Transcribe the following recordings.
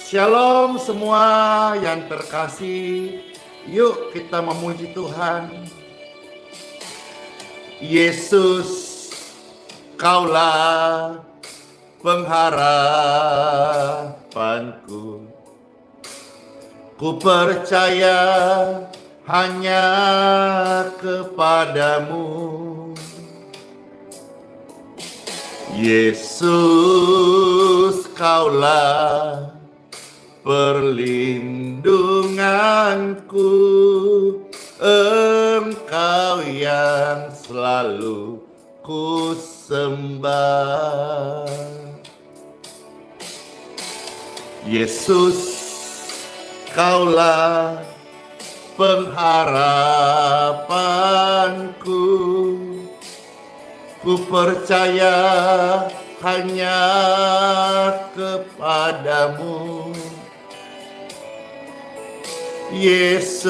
Shalom semua yang terkasih. Yuk kita memuji Tuhan. Yesus, Kaulah pengharapanku. Ku percaya hanya kepadamu. Yesus, Kaulah perlindunganku, Engkau yang selalu ku sembah. Yesus, Kaulah pengharapanku, ku percaya hanya kepadamu. Yesus,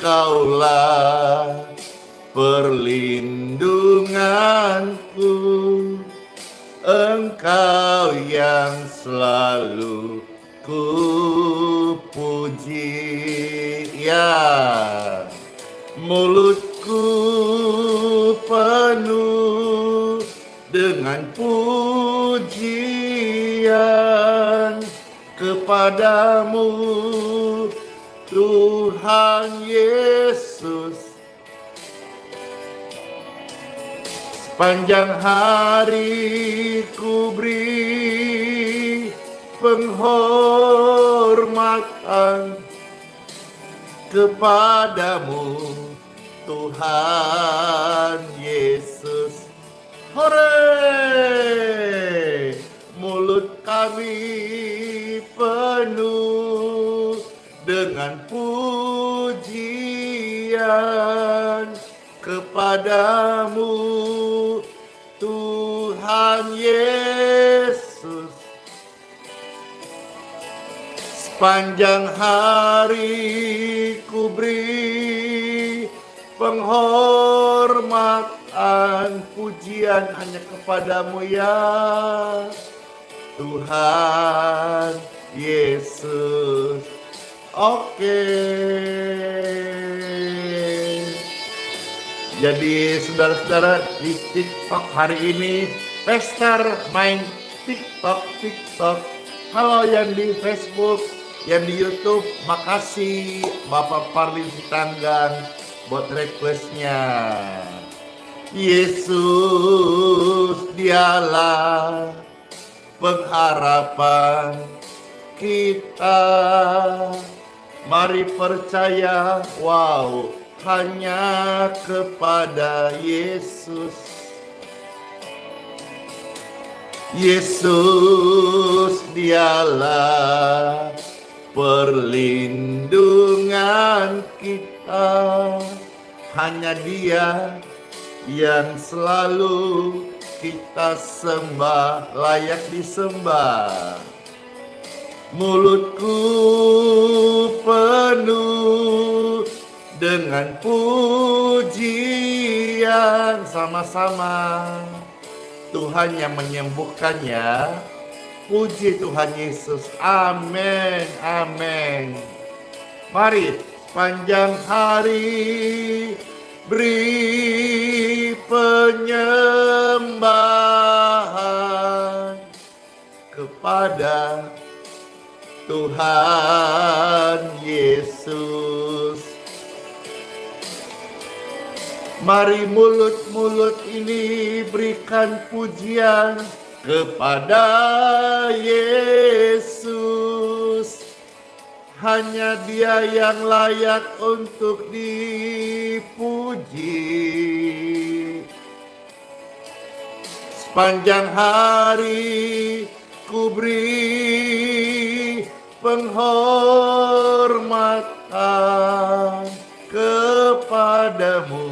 Kaulah perlindunganku, Engkau yang selalu ku puji. Ya, mulutku penuh dengan pujian kepadamu, Tuhan Yesus. Sepanjang hari ku beri penghormatan kepadamu, Tuhan Yesus. Hore! Mulut kami penuh dengan pujian kepadamu, Tuhan Yesus. Sepanjang hari ku beri penghormatan pujian hanya kepadamu, ya Tuhan Yesus. Oke. Jadi saudara-saudara, di TikTok hari ini Pester main TikTok. Halo yang di Facebook, yang di YouTube, makasih Bapak Parlin Sitanggang buat requestnya. Yesus, Dialah pengharapan kita. Mari percaya, hanya kepada Yesus. Yesus, Dialah perlindungan kita. Hanya Dia yang selalu kita sembah, layak disembah. Mulutku penuh dengan pujian, sama-sama. Tuhan yang menyembuhkannya. Puji Tuhan Yesus. Amin, amin. Mari panjang hari beri penyembahan kepada Tuhan Yesus. Mari mulut-mulut ini berikan pujian kepada Yesus. Hanya Dia yang layak untuk dipuji. Sepanjang hari ku beri penghormatan kepadamu,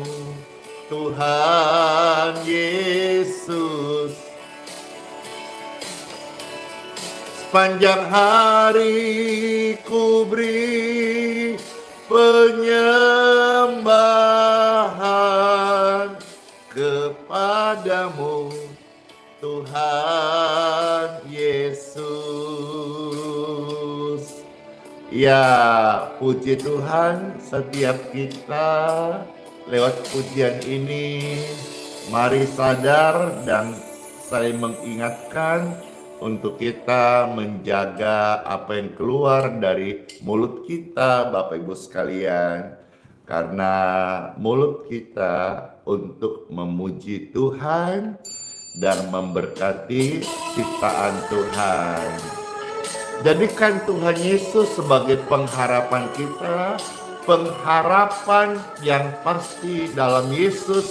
Tuhan Yesus. Sepanjang hari ku beri penyembahan kepadamu, Tuhan Yesus. Ya, puji Tuhan, setiap kita lewat pujian ini mari sadar dan saling mengingatkan untuk kita menjaga apa yang keluar dari mulut kita, Bapak Ibu sekalian. Karena mulut kita untuk memuji Tuhan dan memberkati ciptaan Tuhan. Jadikan Tuhan Yesus sebagai pengharapan kita, pengharapan yang pasti dalam Yesus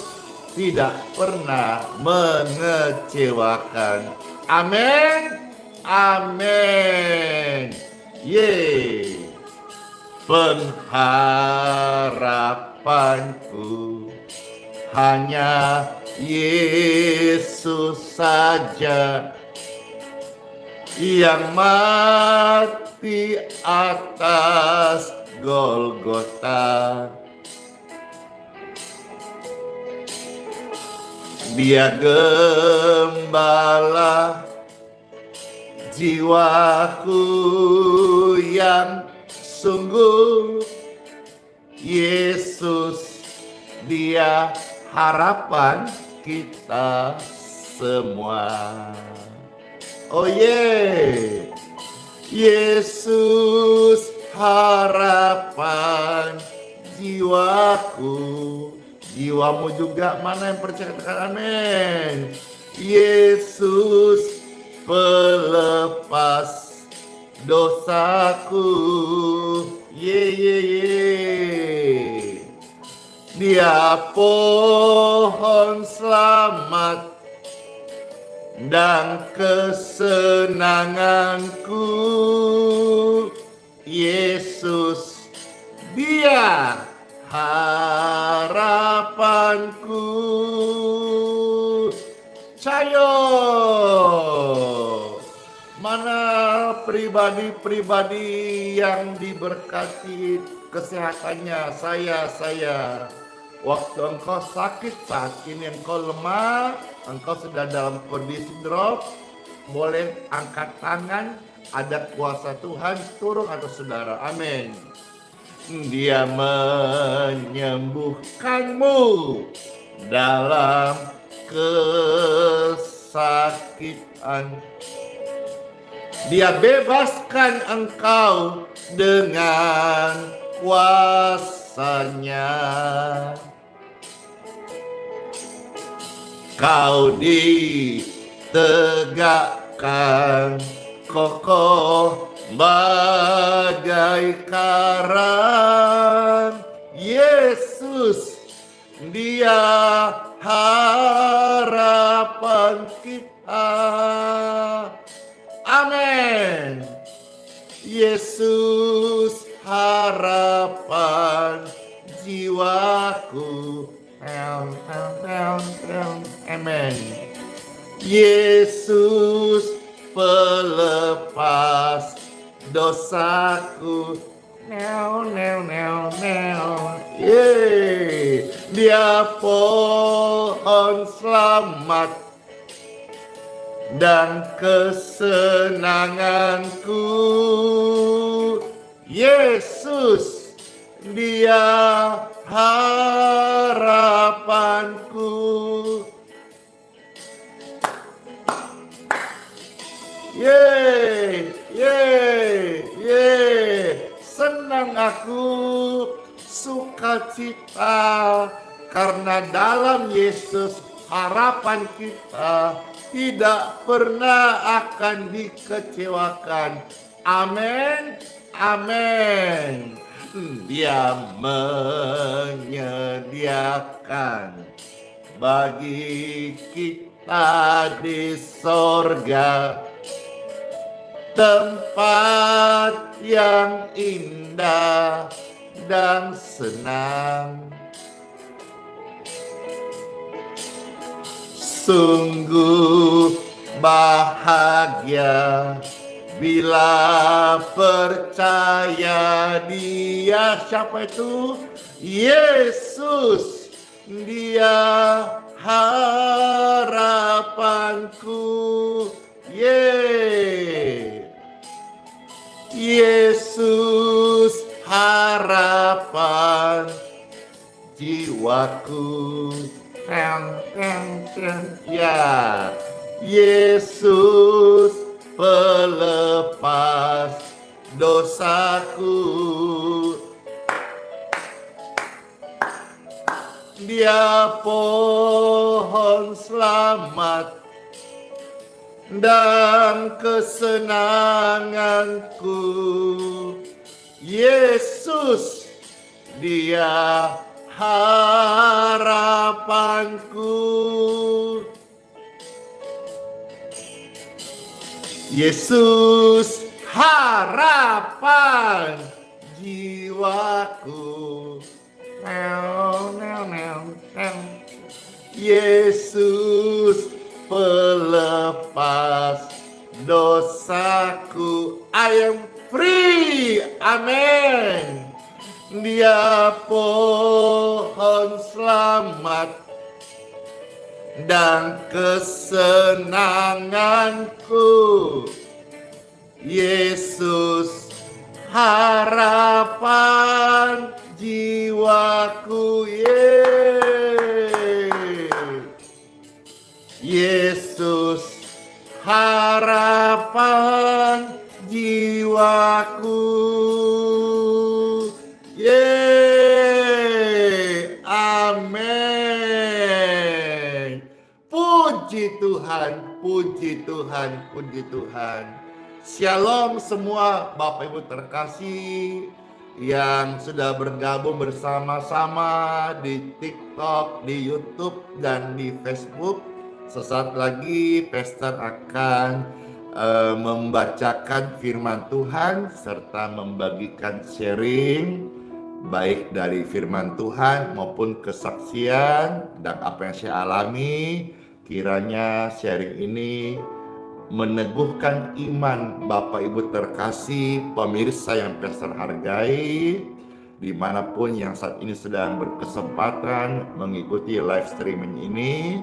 tidak pernah mengecewakan. Amin. Amin. Yeay. Pengharapanku hanya Yesus saja yang mati atas Golgota. Dia gembala jiwaku yang sungguh. Yesus, dia harapan kita semua. Oh yeah. Yesus harapan jiwaku. Jiwamu juga, mana yang percaya katakan amin. Yesus pelepas dosaku. Ye. Dia pohon selamat dan kesenanganku. Yesus, dia harapanku. Cayo, mana pribadi-pribadi yang diberkati kesehatannya? Saya. Waktu engkau sakit, saat ini engkau lemah, engkau sedang dalam kondisi drop, boleh angkat tangan, ada kuasa Tuhan turun atas saudara. Amin. Dia menyembuhkanmu dalam kesakitan. Dia bebaskan engkau dengan kuasanya. Kau ditegakkan kokoh bagai karang. Yesus, dia harapan kita. Amin. Yesus harapan jiwaku. Amin. Yesus pelepas dosaku. Yeay. Dia pohon selamat dan kesenanganku. Yesus, dia harapanku. Yeay. Senang aku, sukacita, karena dalam Yesus harapan kita tidak pernah akan dikecewakan. Amin. Dia menyediakan bagi kita di sorga tempat yang indah dan senang. Sungguh bahagia bila percaya Dia. Siapa itu? Yesus, Dia harapanku. Yesus jiwaku. Ya, Yesus pelepas dosaku. Dia pohon selamat dan kesenanganku. Yesus, Dia harapanku. Yesus harapan jiwaku. Yesus pelepas dosaku. I am free. Amin. Dia pohon selamat dan kesenanganku. Yesus harapan jiwaku. Yesus harapan jiwaku. Amin. Puji Tuhan, puji Tuhan, puji Tuhan. Shalom semua Bapak Ibu terkasih yang sudah bergabung bersama-sama di TikTok, di YouTube, dan di Facebook. Sesaat lagi Pastor akan membacakan firman Tuhan serta membagikan sharing baik dari firman Tuhan maupun kesaksian dan apa yang saya alami. Kiranya sharing ini meneguhkan iman Bapak Ibu terkasih, pemirsa yang Pastor hargai, dimanapun yang saat ini sedang berkesempatan mengikuti live streaming ini.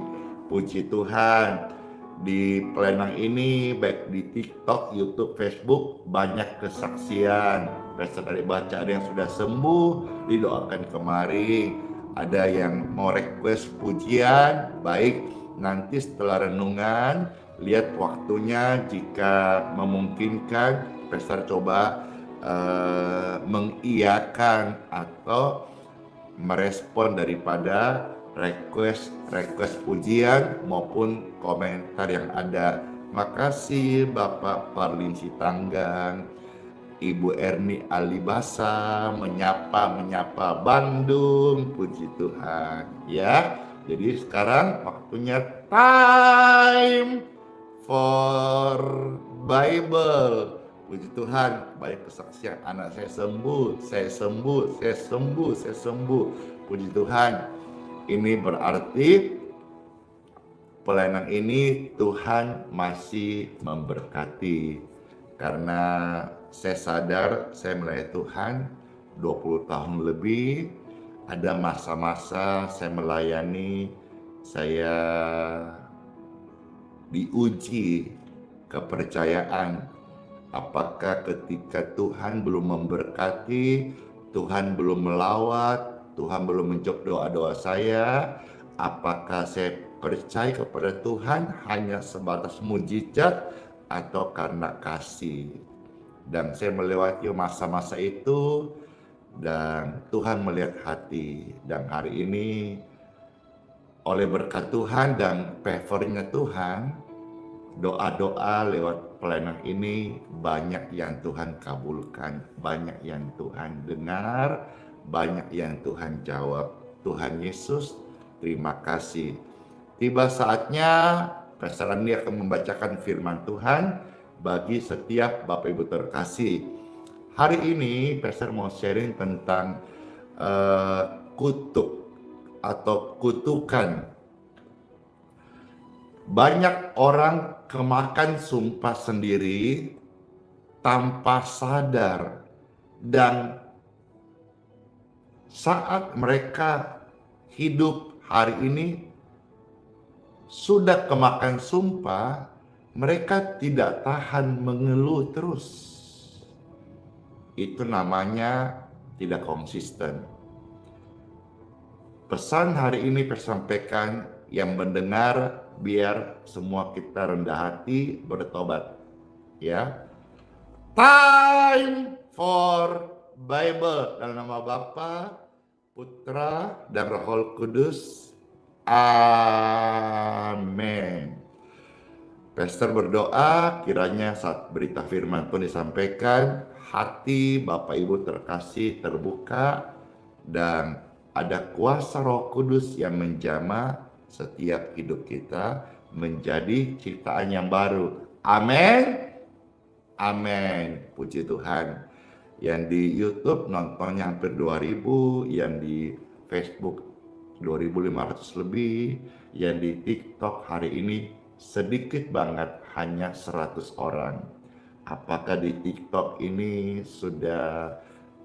Puji Tuhan, di pelayanan ini baik di TikTok, YouTube, Facebook banyak kesaksian. Pastor tadi baca ada yang sudah sembuh, didoakan kemarin. Ada yang mau request pujian, baik nanti setelah renungan, lihat waktunya jika memungkinkan, Pastor coba mengiyakan atau merespon daripada request pujian maupun komentar yang ada. Makasih Bapak Parlin Sitanggang, Ibu Erni Alibasa, menyapa Bandung. Puji Tuhan ya. Jadi sekarang waktunya time for Bible. Puji Tuhan, banyak kesaksian anak saya sembuh. Puji Tuhan. Ini berarti pelayanan ini Tuhan masih memberkati. Karena saya sadar saya melayani Tuhan 20 tahun lebih. Ada masa-masa saya melayani, saya diuji kepercayaan. Apakah ketika Tuhan belum memberkati, Tuhan belum melawat, Tuhan belum menjawab doa-doa saya, apakah saya percaya kepada Tuhan hanya sebatas mujizat atau karena kasih? Dan saya melewati masa-masa itu dan Tuhan melihat hati. Dan hari ini oleh berkat Tuhan dan favornya Tuhan, doa-doa lewat pelayanan ini banyak yang Tuhan kabulkan, banyak yang Tuhan dengar, banyak yang Tuhan jawab. Tuhan Yesus, terima kasih. Tiba saatnya Pastor Andi akan membacakan firman Tuhan bagi setiap Bapak Ibu terkasih. Hari ini Pastor mau sharing tentang kutuk atau kutukan. Banyak orang kemakan sumpah sendiri tanpa sadar, dan saat mereka hidup hari ini sudah kemakan sumpah, mereka tidak tahan mengeluh terus. Itu namanya tidak konsisten. Pesan hari ini tersampaikan, yang mendengar biar semua kita rendah hati bertobat. Ya. Time for Bible, dalam nama Bapa, Putra, dan Roh Kudus. Amin. Pastor berdoa kiranya saat berita firman Tuhan disampaikan, hati Bapak Ibu terkasih terbuka dan ada kuasa Roh Kudus yang menjamah setiap hidup kita menjadi ciptaan yang baru. Amin. Amin. Puji Tuhan. Yang di YouTube nontonnya hampir 2000, yang di Facebook 2500 lebih, yang di TikTok hari ini sedikit banget, hanya 100 orang. Apakah di TikTok ini sudah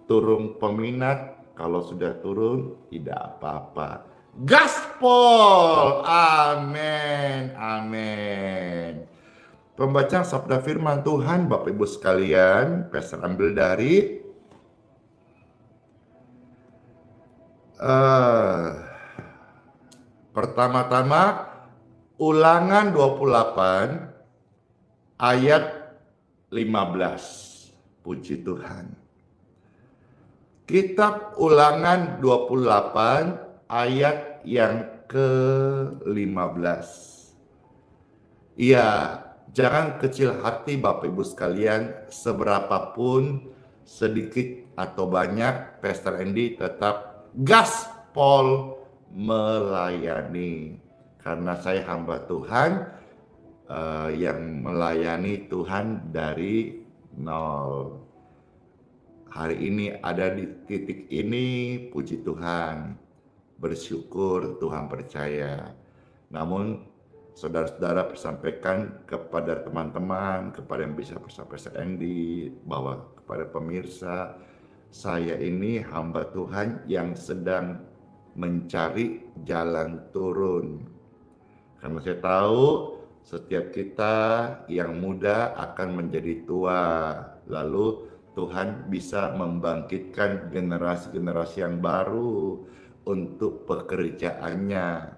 turun peminat? Kalau sudah turun, tidak apa-apa. Gaspol! Amin, amin. Pembacaan sabda firman Tuhan Bapak Ibu sekalian, Pastor ambil dari pertama-tama Ulangan 28 ayat 15. Puji Tuhan. Kitab Ulangan 28 ayat yang ke-15. Iya, jangan kecil hati Bapak Ibu sekalian, seberapapun sedikit atau banyak, Pastor Andy tetap gaspol melayani. Karena saya hamba Tuhan yang melayani Tuhan dari nol. Hari ini ada di titik ini, puji Tuhan, bersyukur, Tuhan percaya. Namun saudara-saudara sampaikan kepada teman-teman, kepada yang bisa Pastor Andy, bahwa kepada pemirsa, saya ini hamba Tuhan yang sedang mencari jalan turun. Karena saya tahu setiap kita yang muda akan menjadi tua, lalu Tuhan bisa membangkitkan generasi-generasi yang baru untuk pekerjaannya.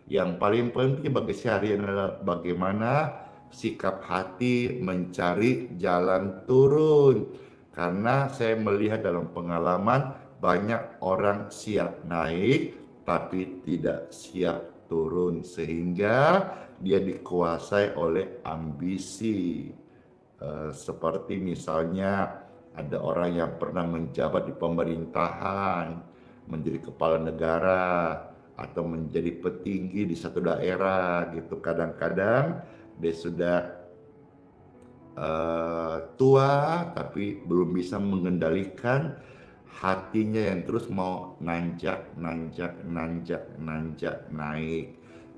Yang paling penting bagi seharian adalah bagaimana sikap hati mencari jalan turun. Karena saya melihat dalam pengalaman banyak orang siap naik tapi tidak siap turun, sehingga dia dikuasai oleh ambisi. Seperti misalnya ada orang yang pernah menjabat di pemerintahan, menjadi kepala negara, atau menjadi petinggi di satu daerah gitu. Kadang-kadang dia sudah tua tapi belum bisa mengendalikan hatinya yang terus mau nanjak naik.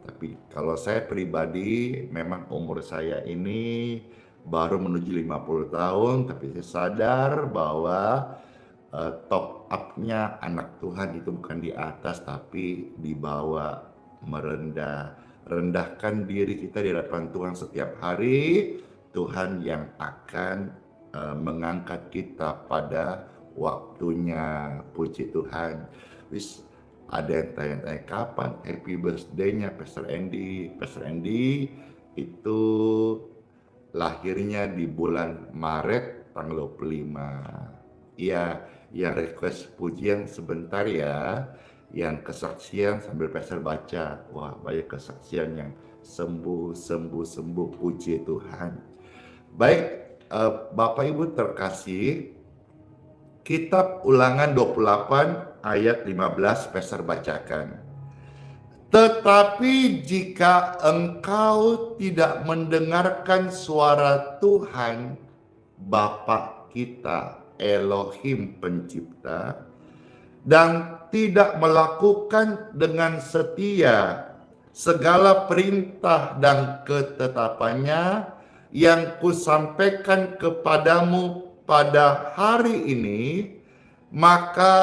Tapi kalau saya pribadi, memang umur saya ini baru menuju 50 tahun, tapi saya sadar bahwa top up-nya anak Tuhan itu bukan di atas tapi di bawah, merendah. Rendahkan diri kita di hadapan Tuhan setiap hari, Tuhan yang akan mengangkat kita pada waktunya. Puji Tuhan. Ada yang tanya-tanya kapan happy birthday-nya Pastor Andy. Pastor Andy itu lahirnya di bulan Maret tanggal 25. Iya, yang request pujian sebentar ya. Yang kesaksian sambil Pastor baca. Wah, banyak kesaksian yang sembuh, puji Tuhan. Baik, Bapak Ibu terkasih, Kitab Ulangan 28 ayat 15 Pastor bacakan. Tetapi jika engkau tidak mendengarkan suara Tuhan, Bapa kita, Elohim pencipta, dan tidak melakukan dengan setia segala perintah dan ketetapannya yang kusampaikan kepadamu pada hari ini, maka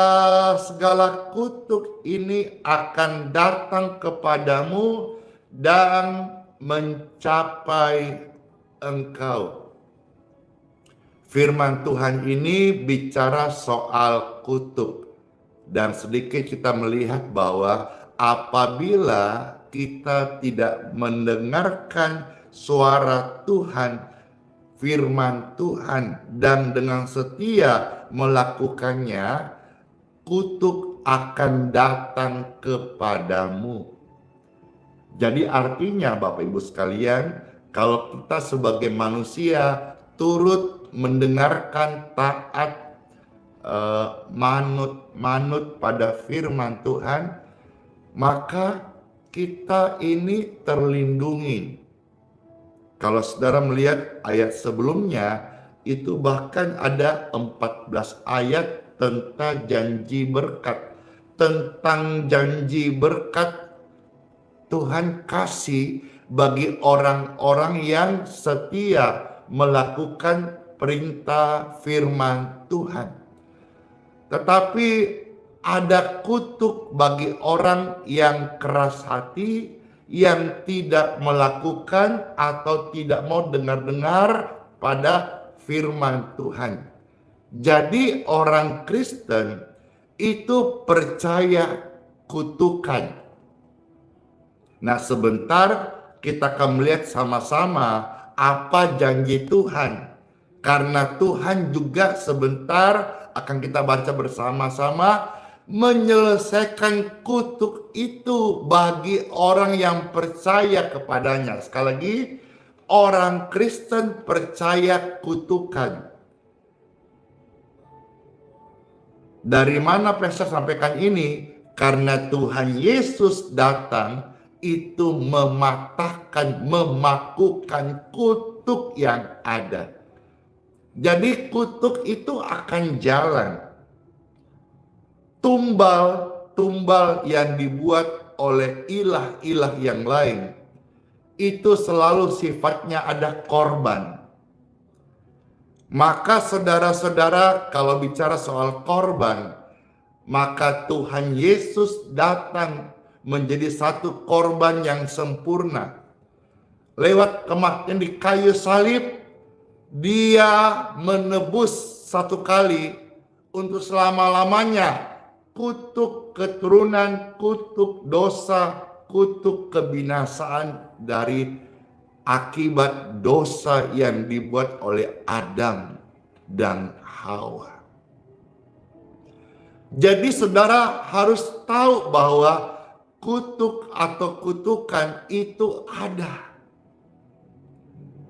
segala kutuk ini akan datang kepadamu dan mencapai engkau. Firman Tuhan ini bicara soal kutuk. Dan sedikit kita melihat bahwa apabila kita tidak mendengarkan suara Tuhan, firman Tuhan, dan dengan setia melakukannya, kutuk akan datang kepadamu. Jadi artinya Bapak Ibu sekalian, kalau kita sebagai manusia turut mendengarkan, taat, manut pada firman Tuhan, maka kita ini terlindungi. Kalau saudara melihat ayat sebelumnya, itu bahkan ada 14 ayat tentang janji berkat. Tentang janji berkat Tuhan kasih bagi orang-orang yang setia melakukan perintah firman Tuhan. Tetapi ada kutuk bagi orang yang keras hati, yang tidak melakukan atau tidak mau dengar-dengar pada firman Tuhan. Jadi orang Kristen itu percaya kutukan. Nah, sebentar kita akan melihat sama-sama apa janji Tuhan. Karena Tuhan juga sebentar akan kita baca bersama-sama menyelesaikan kutuk itu bagi orang yang percaya kepadanya. Sekali lagi, orang Kristen percaya kutukan. Dari mana Pastor sampaikan ini? Karena Tuhan Yesus datang itu mematahkan, memakukan kutuk yang ada. Jadi kutuk itu akan jalan. Tumbal yang dibuat oleh ilah-ilah yang lain, itu selalu sifatnya ada korban. Maka saudara-saudara, kalau bicara soal korban, maka Tuhan Yesus datang menjadi satu korban yang sempurna. Lewat kematian di kayu salib, Dia menebus satu kali untuk selama-lamanya kutuk keturunan, kutuk dosa, kutuk kebinasaan dari akibat dosa yang dibuat oleh Adam dan Hawa. Jadi saudara harus tahu bahwa kutuk atau kutukan itu ada.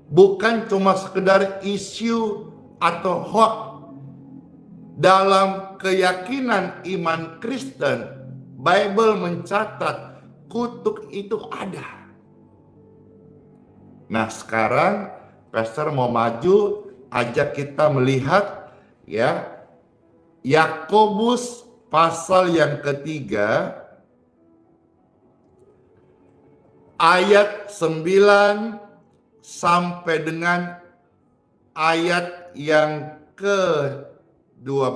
Bukan cuma sekedar isu atau hoax. Dalam keyakinan iman Kristen, Bible mencatat kutuk itu ada. Nah, sekarang Pastor mau maju, ajak kita melihat ya Yakobus pasal yang ketiga ayat 9 sampai dengan ayat yang ke-12.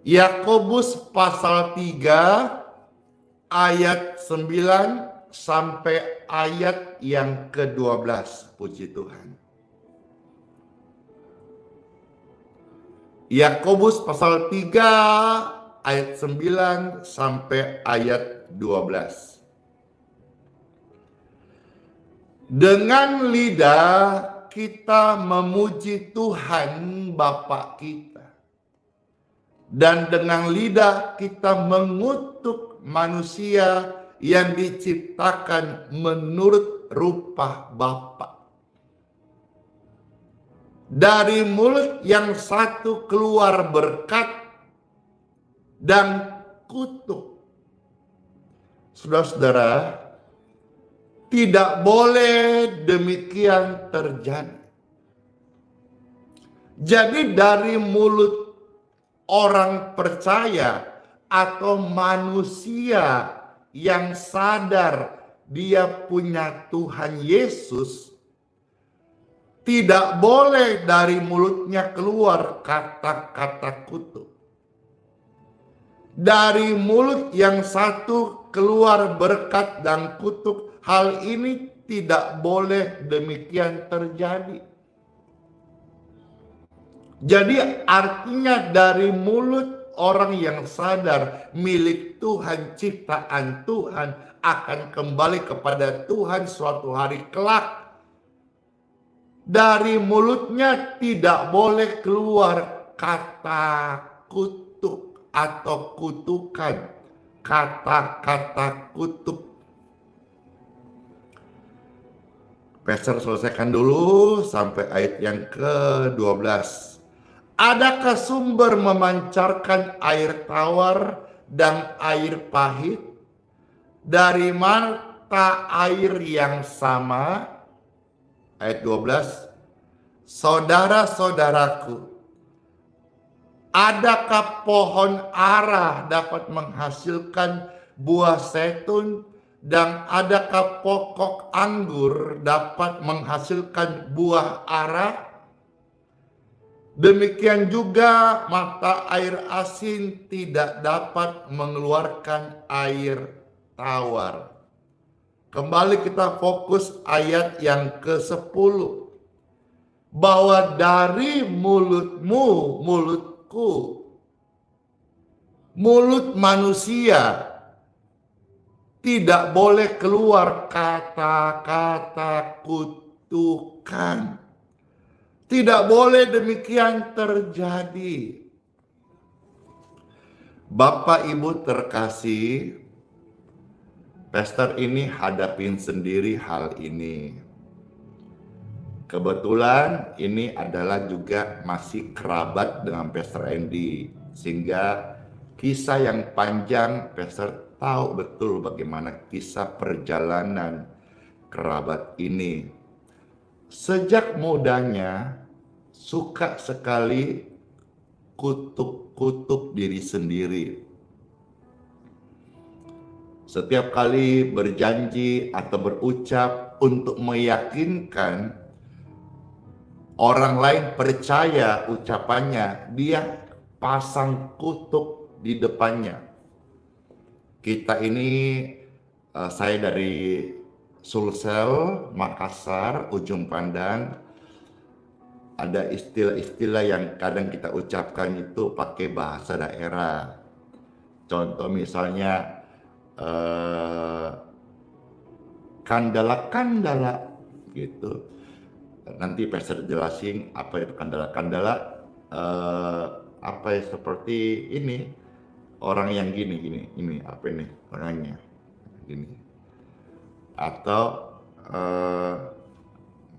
Yakobus pasal 3 ayat 9 sampai ayat yang ke-12. Puji Tuhan. Yakobus pasal 3 ayat 9 sampai ayat 12. Dengan lidah kita memuji Tuhan Bapa kita. Dan dengan lidah kita mengutuk manusia yang diciptakan menurut rupa Bapa. Dari mulut yang satu keluar berkat dan kutuk. Saudara-saudara, tidak boleh demikian terjadi. Jadi dari mulut orang percaya atau manusia yang sadar dia punya Tuhan Yesus, tidak boleh dari mulutnya keluar kata-kata kutuk. Dari mulut yang satu keluar berkat dan kutuk. Hal ini tidak boleh demikian terjadi. Jadi artinya dari mulut orang yang sadar milik Tuhan, ciptaan Tuhan, akan kembali kepada Tuhan suatu hari kelak. Dari mulutnya tidak boleh keluar kata kutuk atau kutukan, kata-kata kutuk. Pastor selesaikan dulu sampai ayat yang ke-12. Adakah sumber memancarkan air tawar dan air pahit dari mata air yang sama? Ayat 12. Saudara-saudaraku, adakah pohon ara dapat menghasilkan buah zaitun, dan adakah pokok anggur dapat menghasilkan buah ara? Demikian juga mata air asin tidak dapat mengeluarkan air tawar. Kembali kita fokus ayat yang ke-10. Bahwa dari mulutmu, mulutku, mulut manusia tidak boleh keluar kata-kata kutukan. Tidak boleh demikian terjadi. Bapak Ibu terkasih, pastor ini hadapin sendiri hal ini. Kebetulan ini adalah juga masih kerabat dengan Pastor Andy, sehingga kisah yang panjang Pastor tahu betul bagaimana kisah perjalanan kerabat ini. Sejak mudanya suka sekali kutuk-kutuk diri sendiri. Setiap kali berjanji atau berucap untuk meyakinkan orang lain percaya ucapannya, dia pasang kutuk di depannya. Kita ini, saya dari Sulsel, Makassar, Ujung Pandang, ada istilah-istilah yang kadang kita ucapkan itu pakai bahasa daerah. Contoh misalnya, kandala-kandala gitu. Nanti Pastor jelasin apa itu kandala-kandala, apa ya, seperti ini, orang yang gini, ini apa ini orangnya gini, atau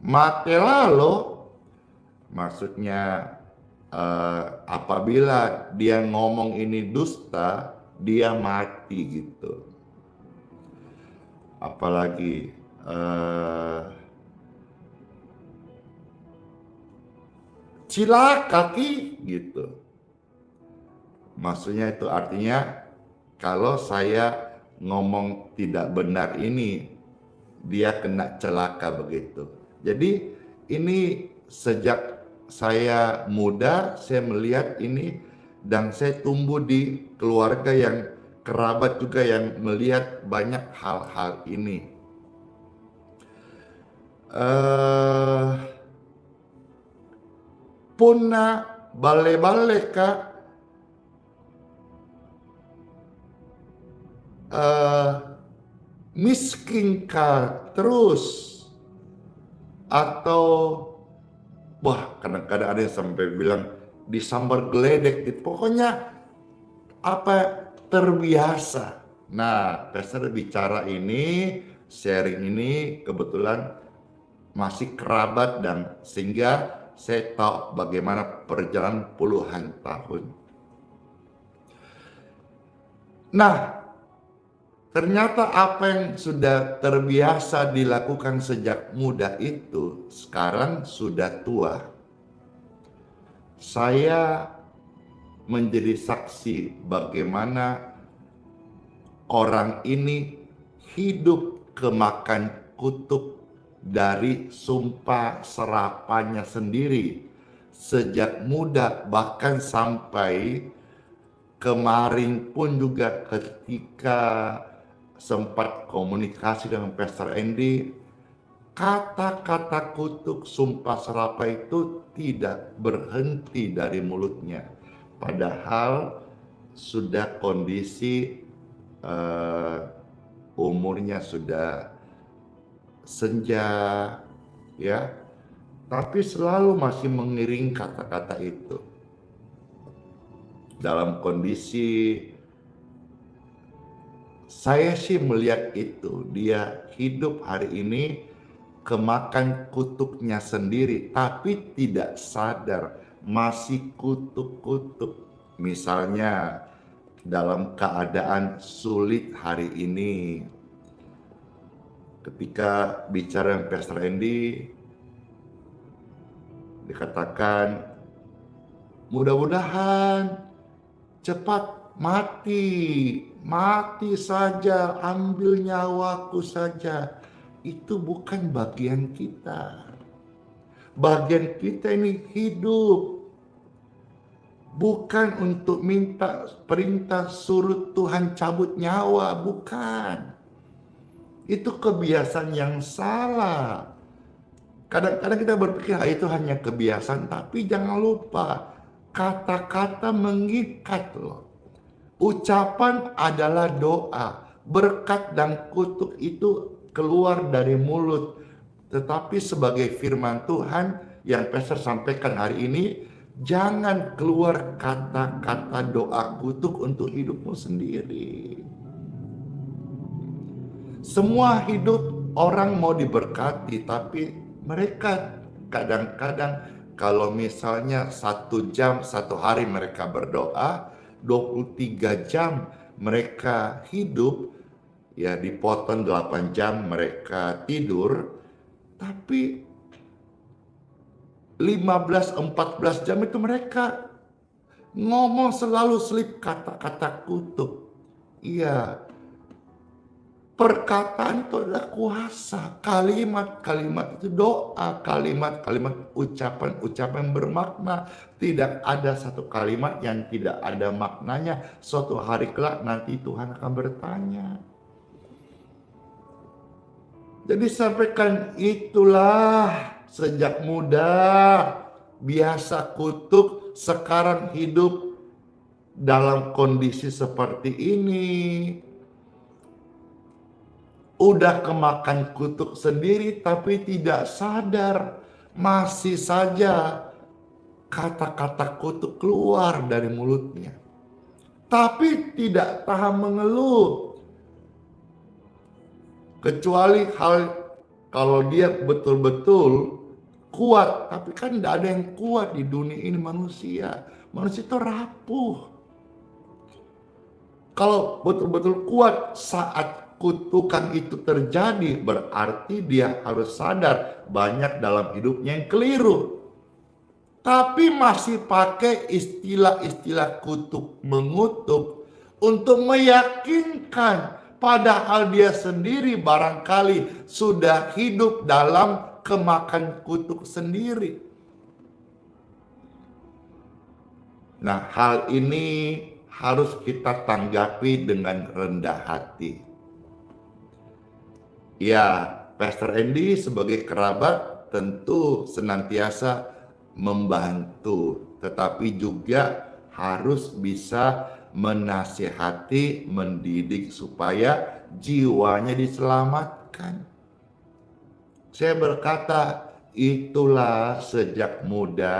mate lalu, maksudnya apabila dia ngomong ini dusta, dia mati gitu. Apalagi cilaka ki gitu. Maksudnya itu artinya kalau saya ngomong tidak benar ini, dia kena celaka begitu. Jadi ini sejak saya muda saya melihat ini, dan saya tumbuh di keluarga yang kerabat juga yang melihat banyak hal-hal ini. Punna bale-bale ka miskin ka terus, atau wah kadang-kadang ada yang sampai bilang disambar geledek gitu. Pokoknya apa terbiasa. Nah, Pastor bicara ini, sharing ini kebetulan masih kerabat, dan sehingga saya tahu bagaimana perjalanan puluhan tahun. Nah, ternyata apa yang sudah terbiasa dilakukan sejak muda itu sekarang sudah tua. Saya menjadi saksi bagaimana orang ini hidup kemakan kutuk dari sumpah serapannya sendiri sejak muda, bahkan sampai kemarin pun juga ketika sempat komunikasi dengan Pastor Andy, Kata-kata kutuk, sumpah serapah itu tidak berhenti dari mulutnya. Padahal sudah kondisi umurnya sudah senja, ya. Tapi selalu masih mengiring kata-kata itu. Dalam kondisi saya sih melihat itu, dia hidup hari ini kemakan kutuknya sendiri, tapi tidak sadar masih kutuk-kutuk. Misalnya dalam keadaan sulit hari ini, ketika bicara dengan Pastor Andy, dikatakan mudah-mudahan cepat mati saja, ambil nyawaku saja. Itu bukan bagian kita. Bagian kita ini hidup. Bukan untuk minta perintah suruh Tuhan cabut nyawa, bukan. Itu kebiasaan yang salah. Kadang-kadang kita berpikir itu hanya kebiasaan, tapi jangan lupa kata-kata mengikat loh. Ucapan adalah doa. Berkat dan kutuk itu keluar dari mulut. Tetapi sebagai firman Tuhan yang Pastor sampaikan hari ini, jangan keluar kata-kata doa kutuk untuk hidupmu sendiri. Semua hidup orang mau diberkati, tapi mereka kadang-kadang kalau misalnya 1 jam 1 hari mereka berdoa, 23 jam mereka hidup, ya dipotong 8 jam mereka tidur, tapi 15-14 jam itu mereka ngomong selalu selip kata-kata kutuk. Iya, perkataan itu adalah kuasa. Kalimat-kalimat itu doa, kalimat-kalimat ucapan-ucapan bermakna. Tidak ada satu kalimat yang tidak ada maknanya. Suatu hari kelak nanti Tuhan akan bertanya. Jadi sampaikan, itulah sejak muda biasa kutuk, sekarang hidup dalam kondisi seperti ini. Udah kemakan kutuk sendiri tapi tidak sadar. Masih saja kata-kata kutuk keluar dari mulutnya. Tapi tidak tahan mengeluh. Kecuali hal kalau dia betul-betul kuat. Tapi kan tidak ada yang kuat di dunia ini manusia. Manusia itu rapuh. Kalau betul-betul kuat saat kutukan itu terjadi, berarti dia harus sadar banyak dalam hidupnya yang keliru. Tapi masih pakai istilah-istilah kutuk mengutuk untuk meyakinkan, padahal dia sendiri barangkali sudah hidup dalam kemakan kutuk sendiri. Nah, hal ini harus kita tanggapi dengan rendah hati. Ya, Pastor Andy sebagai kerabat tentu senantiasa membantu, tetapi juga harus bisa menasihati, mendidik supaya jiwanya diselamatkan. Saya berkata, itulah sejak muda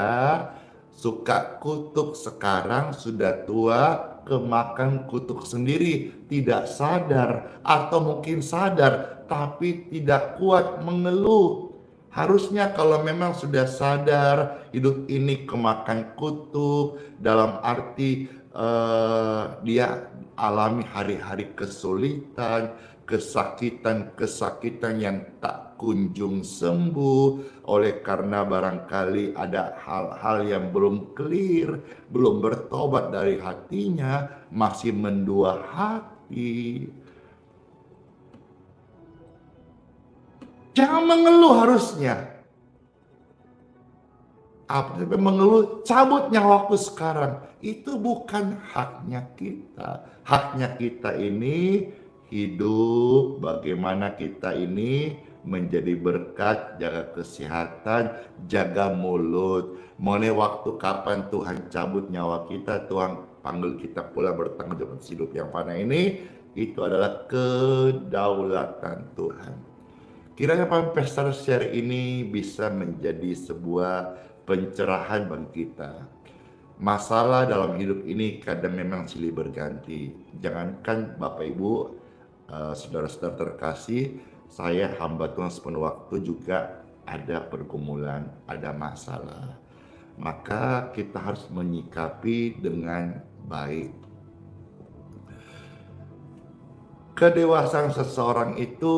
suka kutuk, sekarang sudah tua kemakan kutuk sendiri, tidak sadar atau mungkin sadar tapi tidak kuat mengeluh. Harusnya kalau memang sudah sadar hidup ini kemakan kutuk, dalam arti dia alami hari-hari kesulitan, kesakitan yang tak kunjung sembuh, oleh karena barangkali ada hal-hal yang belum clear, belum bertobat dari hatinya, masih mendua hati. Jangan mengeluh harusnya. Apa mengeluh, cabut nyawaku sekarang. Itu bukan haknya kita. Haknya kita ini hidup, bagaimana kita ini menjadi berkat, jaga kesehatan, jaga mulut. Mulai waktu kapan Tuhan cabut nyawa kita, Tuhan panggil kita pula bertanggung jawab atas hidup yang fana ini, itu adalah kedaulatan Tuhan. Kiranya Pastor share ini bisa menjadi sebuah pencerahan bagi kita. Masalah dalam hidup ini kadang memang silih berganti. Jangankan Bapak Ibu, saudara-saudara terkasih, saya hamba Tuhan sepenuh waktu juga ada pergumulan, ada masalah. Maka kita harus menyikapi dengan baik. Kedewasaan seseorang itu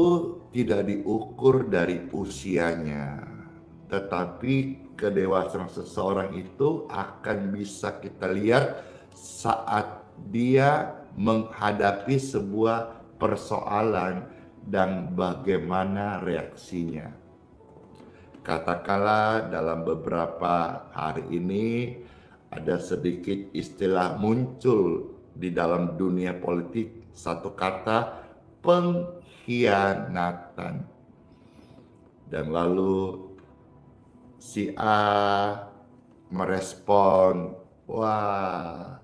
tidak diukur dari usianya, tetapi kedewasaan seseorang itu akan bisa kita lihat saat dia menghadapi sebuah persoalan dan bagaimana reaksinya. Katakanlah dalam beberapa hari ini ada sedikit istilah muncul di dalam dunia politik, satu kata pengkhianatan. Dan lalu si A merespon, wah,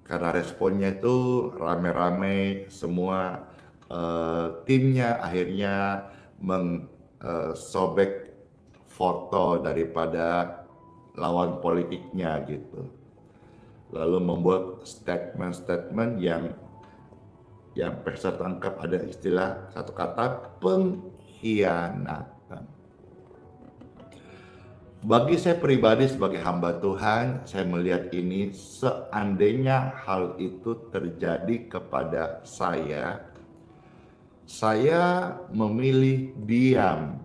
karena responnya itu rame-rame semua, timnya akhirnya sobek foto daripada lawan politiknya gitu. Lalu membuat statement-statement yang saya tangkap ada istilah satu kata pengkhianatan. Bagi saya pribadi sebagai hamba Tuhan, saya melihat ini seandainya hal itu terjadi kepada saya memilih diam.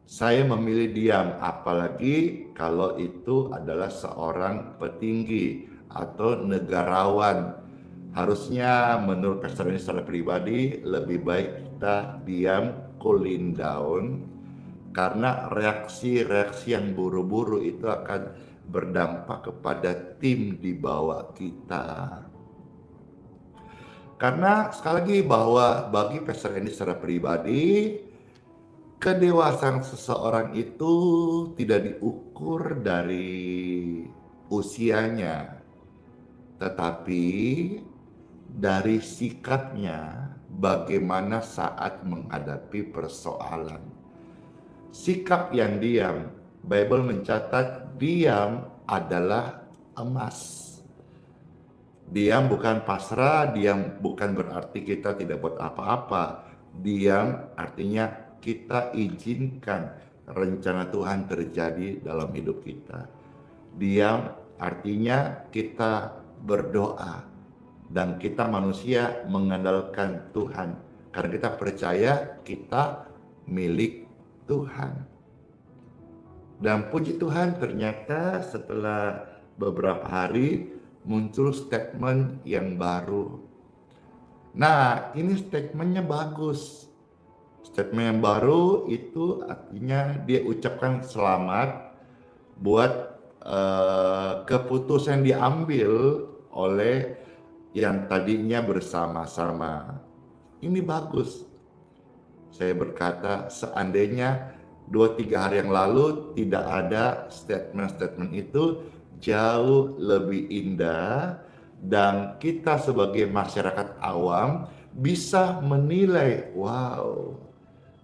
Saya memilih diam, apalagi kalau itu adalah seorang petinggi atau negarawan. Harusnya menurut Pastor ini secara pribadi lebih baik kita diam, cooling down, karena reaksi-reaksi yang buru-buru itu akan berdampak kepada tim di bawah kita. Karena sekali lagi bahwa bagi Pastor ini secara pribadi, kedewasaan seseorang itu tidak diukur dari usianya, tetapi dari sikapnya bagaimana saat menghadapi persoalan. Sikap yang diam, Bible mencatat diam adalah emas. Diam bukan pasrah, diam bukan berarti kita tidak buat apa-apa. Diam artinya kita izinkan rencana Tuhan terjadi dalam hidup kita. Diam artinya kita berdoa. Dan kita manusia mengandalkan Tuhan. Karena kita percaya kita milik Tuhan. Dan puji Tuhan ternyata setelah beberapa hari muncul statement yang baru. Nah, ini statementnya bagus. Statement yang baru itu artinya dia ucapkan selamat buat keputusan diambil oleh yang tadinya bersama-sama. Ini bagus. Saya berkata seandainya 2-3 hari yang lalu tidak ada statement-statement itu, jauh lebih indah dan kita sebagai masyarakat awam bisa menilai, wow,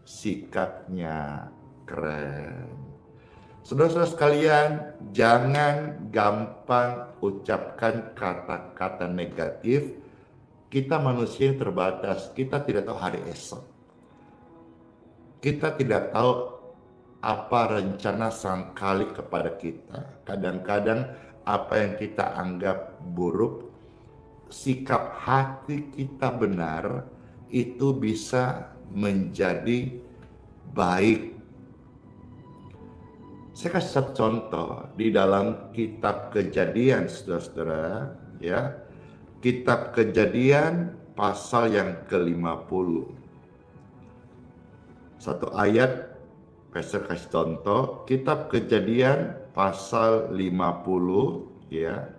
sikapnya keren. Saudara-saudara sekalian, jangan gampang ucapkan kata-kata negatif. Kita manusia yang terbatas, kita tidak tahu hari esok. Kita tidak tahu apa rencana sang Khalik kepada kita. Kadang-kadang apa yang kita anggap buruk, sikap hati kita benar, itu bisa menjadi baik. Saya kasih satu contoh di dalam kitab Kejadian, saudara-saudara, ya. Kitab Kejadian pasal yang ke-50. Satu ayat, saya kasih contoh, kitab Kejadian pasal 50, ya.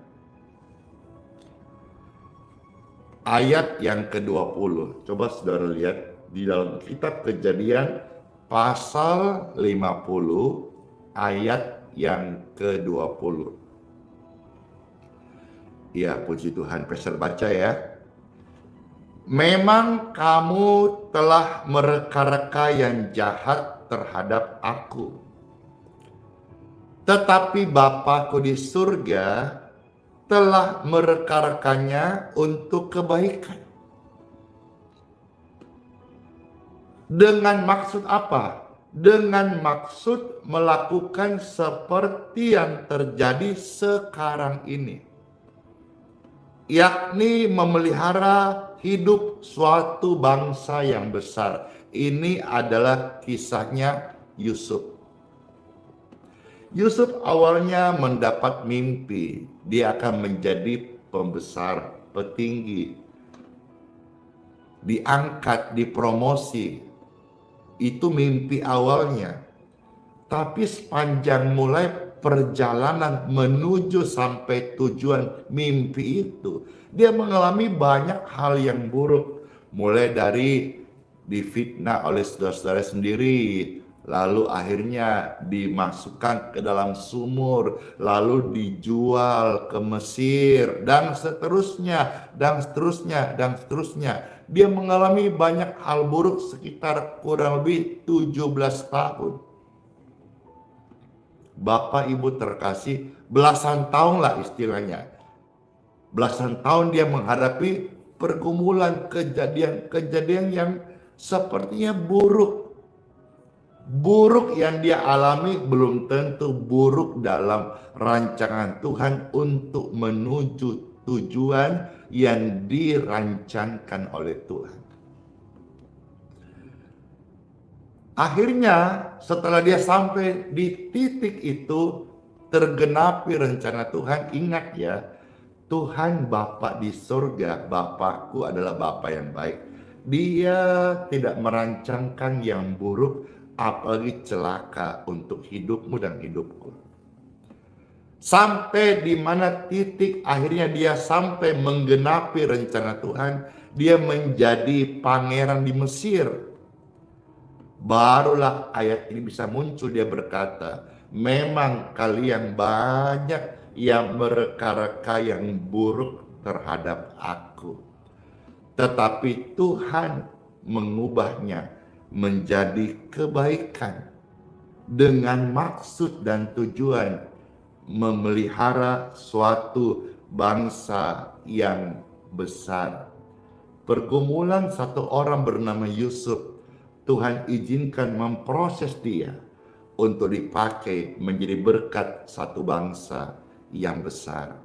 Ayat yang ke-20. Coba saudara lihat di dalam kitab Kejadian pasal 50 ayat yang ke-20. Ya, puji Tuhan, Pastor baca ya. Memang kamu telah mereka-reka yang jahat terhadap aku, tetapi Bapa-Ku di surga telah mereka-rekanya untuk kebaikan. Dengan maksud apa? Dengan maksud melakukan seperti yang terjadi sekarang ini, yakni memelihara hidup suatu bangsa yang besar. Ini adalah kisahnya Yusuf. Yusuf awalnya mendapat mimpi, dia akan menjadi pembesar, petinggi, diangkat, dipromosi. Itu mimpi awalnya. Tapi sepanjang mulai perjalanan menuju sampai tujuan mimpi itu, dia mengalami banyak hal yang buruk. Mulai dari difitnah oleh saudara-saudara sendiri, lalu akhirnya dimasukkan ke dalam sumur, lalu dijual ke Mesir, dan seterusnya, dan seterusnya, dan seterusnya. Dia mengalami banyak hal buruk sekitar kurang lebih 17 tahun. Bapak Ibu terkasih, belasan tahun lah istilahnya. Belasan tahun dia menghadapi pergumulan, kejadian-kejadian yang sepertinya buruk. Buruk yang dia alami belum tentu buruk dalam rancangan Tuhan untuk menuju tujuan yang dirancangkan oleh Tuhan. Akhirnya setelah dia sampai di titik itu, tergenapi rencana Tuhan. Ingat ya, Tuhan Bapa di surga, Bapakku adalah Bapa yang baik. Dia tidak merancangkan yang buruk, apalagi celaka untuk hidupmu dan hidupku. Sampai di mana titik akhirnya dia sampai menggenapi rencana Tuhan, dia menjadi pangeran di Mesir. Barulah ayat ini bisa muncul, dia berkata, memang kalian banyak yang mereka-reka yang buruk terhadap aku, tetapi Tuhan mengubahnya menjadi kebaikan dengan maksud dan tujuan memelihara suatu bangsa yang besar. Pergumulan satu orang bernama Yusuf, Tuhan izinkan memproses dia untuk dipakai menjadi berkat satu bangsa yang besar.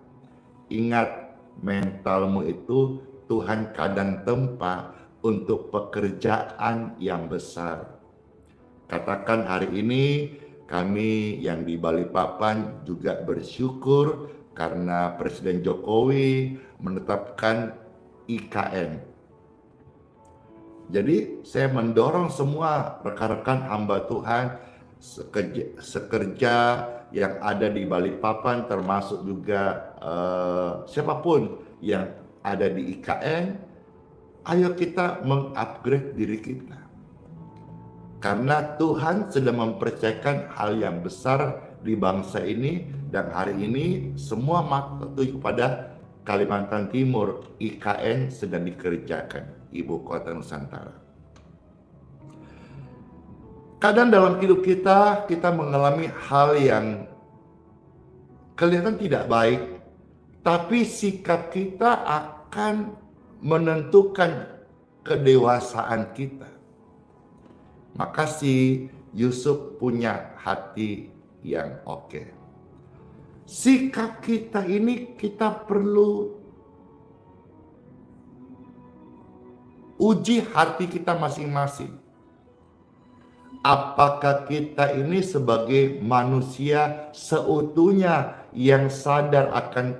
Ingat, mentalmu itu Tuhan kadang tempa untuk pekerjaan yang besar. Katakan hari ini kami yang di Balikpapan juga bersyukur karena Presiden Jokowi menetapkan IKN. Jadi saya mendorong semua rekan-rekan hamba Tuhan sekerja yang ada di Balikpapan, termasuk juga siapapun yang ada di IKN, ayo kita mengupgrade diri kita. Karena Tuhan sedang mempercayakan hal yang besar di bangsa ini, dan hari ini semua mata tuju kepada Kalimantan Timur. IKN sedang dikerjakan, Ibu Kota Nusantara. Kadang dalam hidup kita mengalami hal yang kelihatan tidak baik, tapi sikap kita akan menentukan kedewasaan kita. Maka si Yusuf punya hati yang oke. Sikap kita ini kita perlu uji hati kita masing-masing. Apakah kita ini sebagai manusia seutuhnya yang sadar akan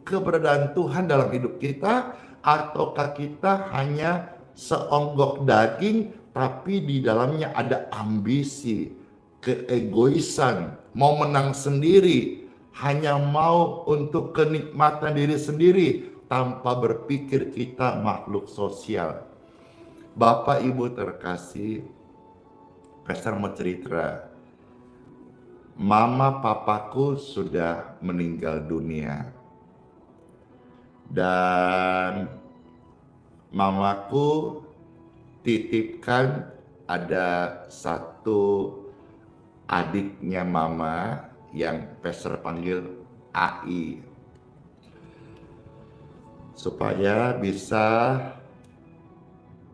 keberadaan Tuhan dalam hidup kita, ataukah kita hanya seonggok daging tapi di dalamnya ada ambisi, keegoisan, mau menang sendiri, hanya mau untuk kenikmatan diri sendiri tanpa berpikir kita makhluk sosial. Bapak Ibu terkasih, Pastor mau cerita. Mama papaku sudah meninggal dunia. Dan mamaku titipkan ada satu adiknya mama yang Pastor panggil AI, supaya bisa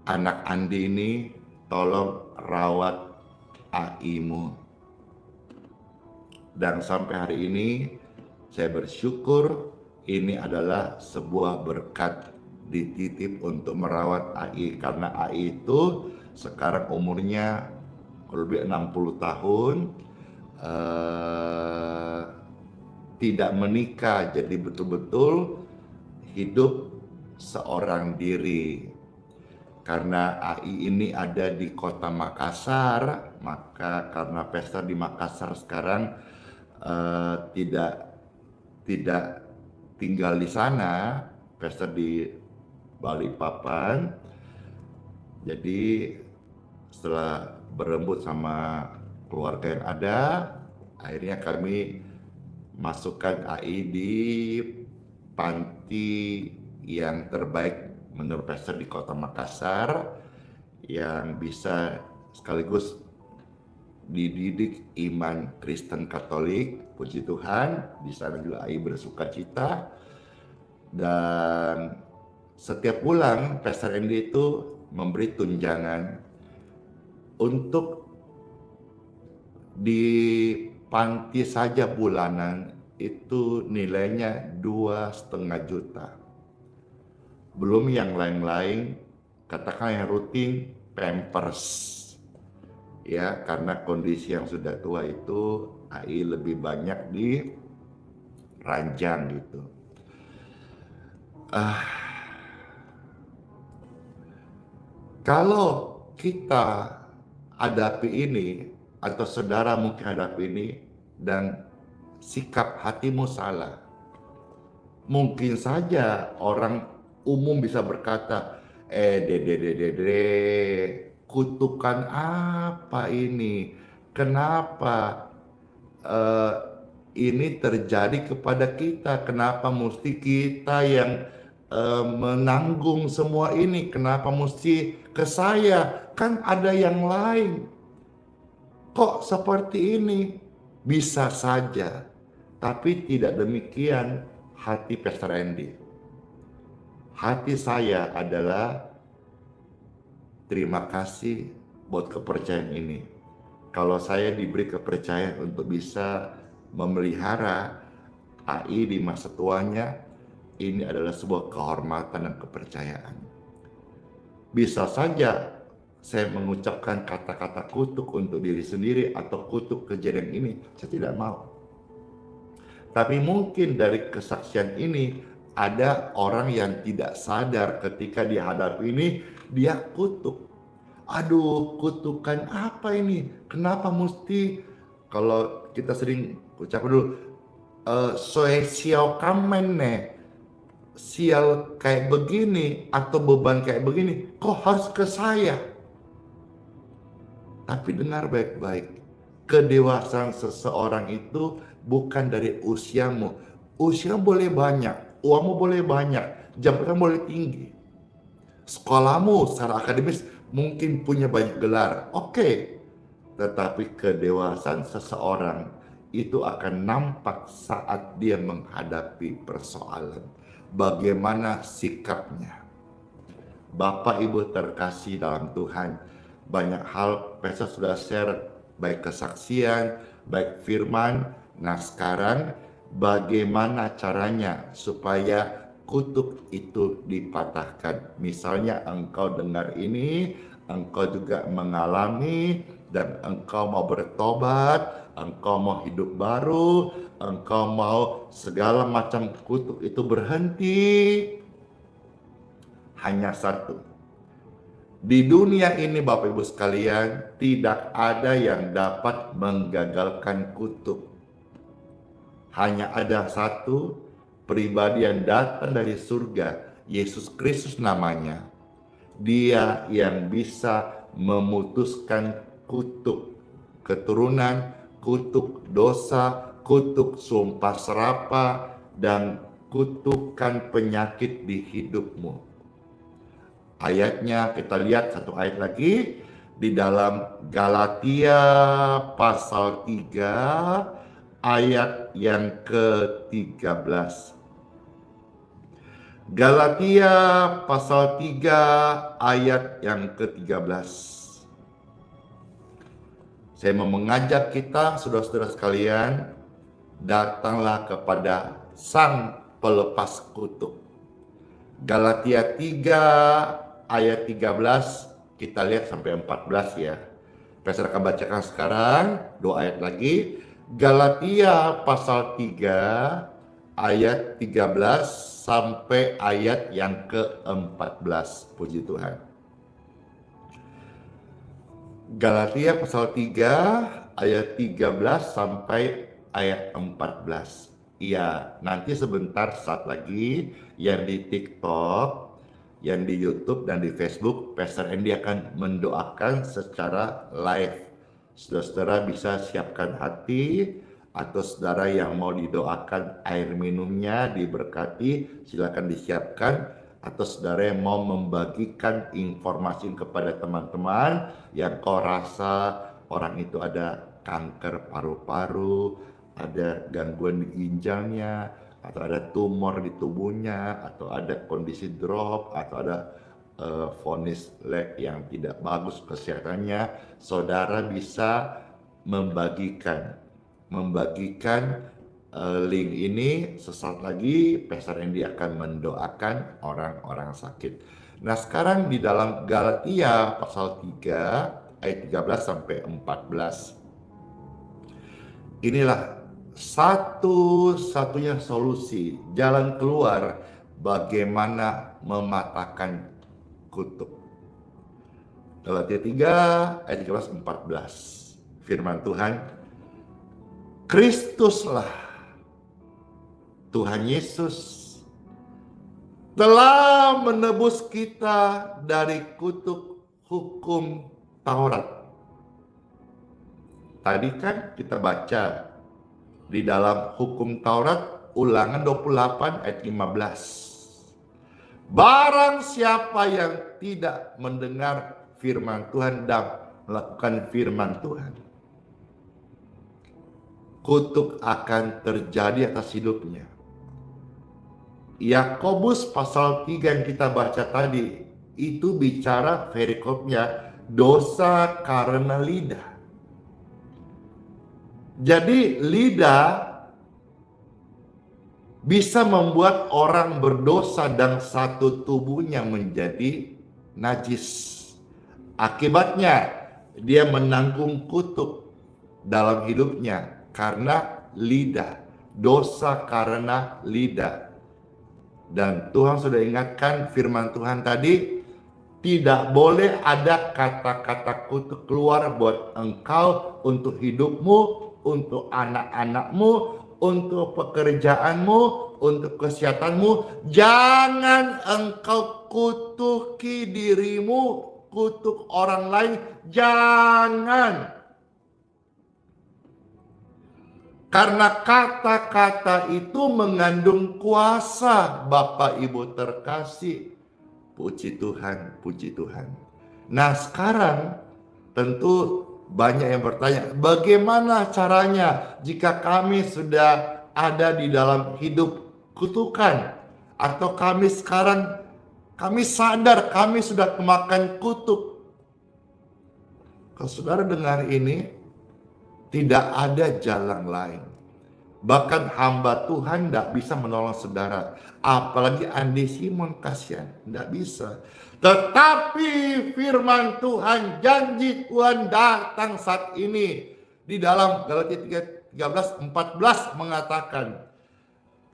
anak Andi ini tolong rawat AI-mu. Dan sampai hari ini saya bersyukur ini adalah sebuah berkat dititip untuk merawat AI, karena AI itu sekarang umurnya kurang lebih 60 tahun, tidak menikah, jadi betul-betul hidup seorang diri. Karena AI ini ada di kota Makassar, maka karena Pastor di Makassar sekarang tidak tinggal di sana, Pastor di Balikpapan. Jadi setelah berembut sama keluarga yang ada, akhirnya kami masukkan AI di panti yang terbaik menurut Pastor di kota Makassar, yang bisa sekaligus dididik iman Kristen Katolik. Puji Tuhan, di sana juga AI bersuka cita. Dan setiap bulan Pastor Andy itu memberi tunjangan untuk di panti saja bulanan itu nilainya 2,5 juta. Belum yang lain-lain, katakan yang rutin, Pampers. Ya, karena kondisi yang sudah tua itu AI lebih banyak di ranjang gitu. Kalau kita hadapi ini, atau saudara mungkin hadapi ini, dan sikap hatimu salah, mungkin saja orang umum bisa berkata, kutukan apa ini? Kenapa ini terjadi kepada kita? Kenapa mesti kita yang menanggung semua ini? Kenapa mesti ke saya? Kan ada yang lain. Kok seperti ini? Bisa saja, tapi tidak demikian hati Pastor Andy. Hati saya adalah terima kasih buat kepercayaan ini. Kalau saya diberi kepercayaan untuk bisa memelihara AI di masa tuanya, ini adalah sebuah kehormatan dan kepercayaan. Bisa saja saya mengucapkan kata-kata kutuk untuk diri sendiri atau kutuk kejadian ini, saya tidak mau. Tapi mungkin dari kesaksian ini ada orang yang tidak sadar ketika dihadapi ini, dia kutuk. Aduh, kutukan apa ini? Kenapa mesti, kalau kita sering ucap dulu, sial kamen nih, sial kayak begini atau beban kayak begini, kok harus ke saya? Tapi dengar baik-baik, kedewasaan seseorang itu bukan dari usiamu. Usia boleh banyak, uangmu boleh banyak, jabatan boleh tinggi. Sekolahmu secara akademis mungkin punya banyak gelar, oke. Tetapi kedewasaan seseorang itu akan nampak saat dia menghadapi persoalan. Bagaimana sikapnya. Bapak Ibu terkasih dalam Tuhan, banyak hal Pastor sudah share, baik kesaksian, baik firman. Nah sekarang bagaimana caranya supaya kutuk itu dipatahkan. Misalnya engkau dengar ini, engkau juga mengalami, dan engkau mau bertobat, engkau mau hidup baru, engkau mau segala macam kutuk itu berhenti. Hanya satu. Di dunia ini Bapak Ibu sekalian, tidak ada yang dapat menggagalkan kutuk. Hanya ada satu pribadi yang datang dari surga, Yesus Kristus namanya. Dia yang bisa memutuskan kutuk keturunan, kutuk dosa, kutuk sumpah serapah, dan kutukan penyakit di hidupmu. Ayatnya kita lihat satu ayat lagi di dalam Galatia pasal 3 ayat yang ke-13. Galatia pasal 3 ayat yang ke-13. Saya mau mengajak kita, saudara-saudara sekalian, datanglah kepada Sang Pelepas Kutuk. Galatia 3 ayat 13, kita lihat sampai 14 ya. Saya akan bacakan sekarang 2 ayat lagi. Galatia pasal 3 ayat 13 sampai ayat yang ke-14. Puji Tuhan. Galatia pasal 3 ayat 13 sampai ayat 14. Iya, nanti sebentar saat lagi yang di TikTok, yang di YouTube dan di Facebook, Pastor Andy akan mendoakan secara live. Saudara-saudara bisa siapkan hati, atau saudara yang mau didoakan air minumnya diberkati, silakan disiapkan. Atau saudara yang mau membagikan informasi kepada teman-teman yang kau rasa orang itu ada kanker paru-paru, ada gangguan di ginjalnya, atau ada tumor di tubuhnya, atau ada kondisi drop, atau ada vonis yang tidak bagus kesehatannya, saudara bisa membagikan link ini. Sesaat lagi Pastor Andy akan mendoakan orang-orang sakit. Nah, sekarang di dalam Galatia pasal 3 ayat 13 sampai 14. Inilah satu-satunya solusi, jalan keluar bagaimana mematahkan kutuk. Galatia 3 ayat 13-14. Firman Tuhan, Kristuslah, Tuhan Yesus, telah menebus kita dari kutuk hukum Taurat. Tadi kan kita baca di dalam hukum Taurat, Ulangan 28 ayat 15. Barang siapa yang tidak mendengar firman Tuhan dan melakukan firman Tuhan, kutuk akan terjadi atas hidupnya. Yakobus pasal 3 yang kita baca tadi, itu bicara perikopnya dosa karena lidah. Jadi lidah bisa membuat orang berdosa dan satu tubuhnya menjadi najis. Akibatnya dia menanggung kutuk dalam hidupnya karena lidah, dosa karena lidah. Dan Tuhan sudah ingatkan firman Tuhan tadi, tidak boleh ada kata-kata kutuk keluar buat engkau, untuk hidupmu, untuk anak-anakmu, untuk pekerjaanmu, untuk kesehatanmu. Jangan engkau kutuki dirimu, kutuk orang lain, jangan. Karena kata-kata itu mengandung kuasa, Bapak Ibu terkasih. Puji Tuhan, puji Tuhan. Nah, sekarang tentu banyak yang bertanya, bagaimana caranya jika kami sudah ada di dalam hidup kutukan, atau kami sekarang sadar kami sudah kemakan kutuk. Kalau saudara dengar ini, tidak ada jalan lain. Bahkan hamba Tuhan tidak bisa menolong saudara. Apalagi Andi Simon, kasihan, tidak bisa. Tetapi firman Tuhan, janji Tuhan datang saat ini. Di dalam Galatia 13:14 mengatakan,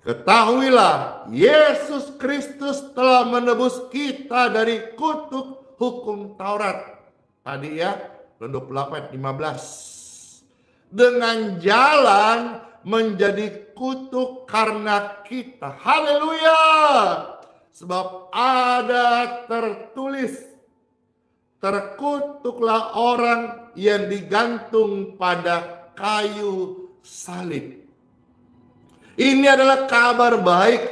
ketahuilah Yesus Kristus telah menebus kita dari kutuk hukum Taurat. Tadi ya, 28:15. Dengan jalan menjadi kutuk karena kita. Haleluya! Sebab ada tertulis, terkutuklah orang yang digantung pada kayu salib. Ini adalah kabar baik,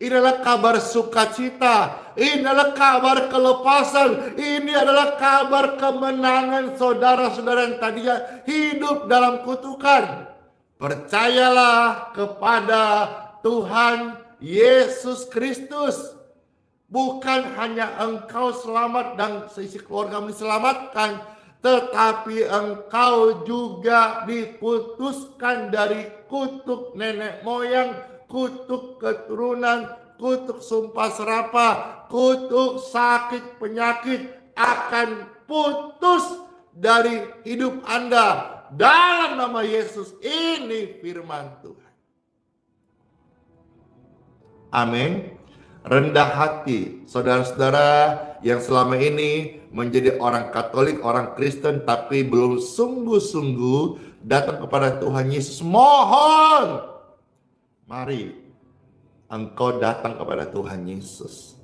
ini adalah kabar sukacita, ini adalah kabar kelepasan, ini adalah kabar kemenangan saudara-saudara yang tadinya hidup dalam kutukan. Percayalah kepada Tuhan Yesus Kristus. Bukan hanya engkau selamat dan seisi keluargamu diselamatkan, tetapi engkau juga diputuskan dari kutuk nenek moyang, kutuk keturunan, kutuk sumpah serapah, kutuk sakit penyakit akan putus dari hidup Anda dalam nama Yesus. Ini firman Tuhan. Amin. Rendah hati saudara-saudara yang selama ini menjadi orang Katolik, orang Kristen, tapi belum sungguh-sungguh datang kepada Tuhan Yesus. Mohon, mari engkau datang kepada Tuhan Yesus.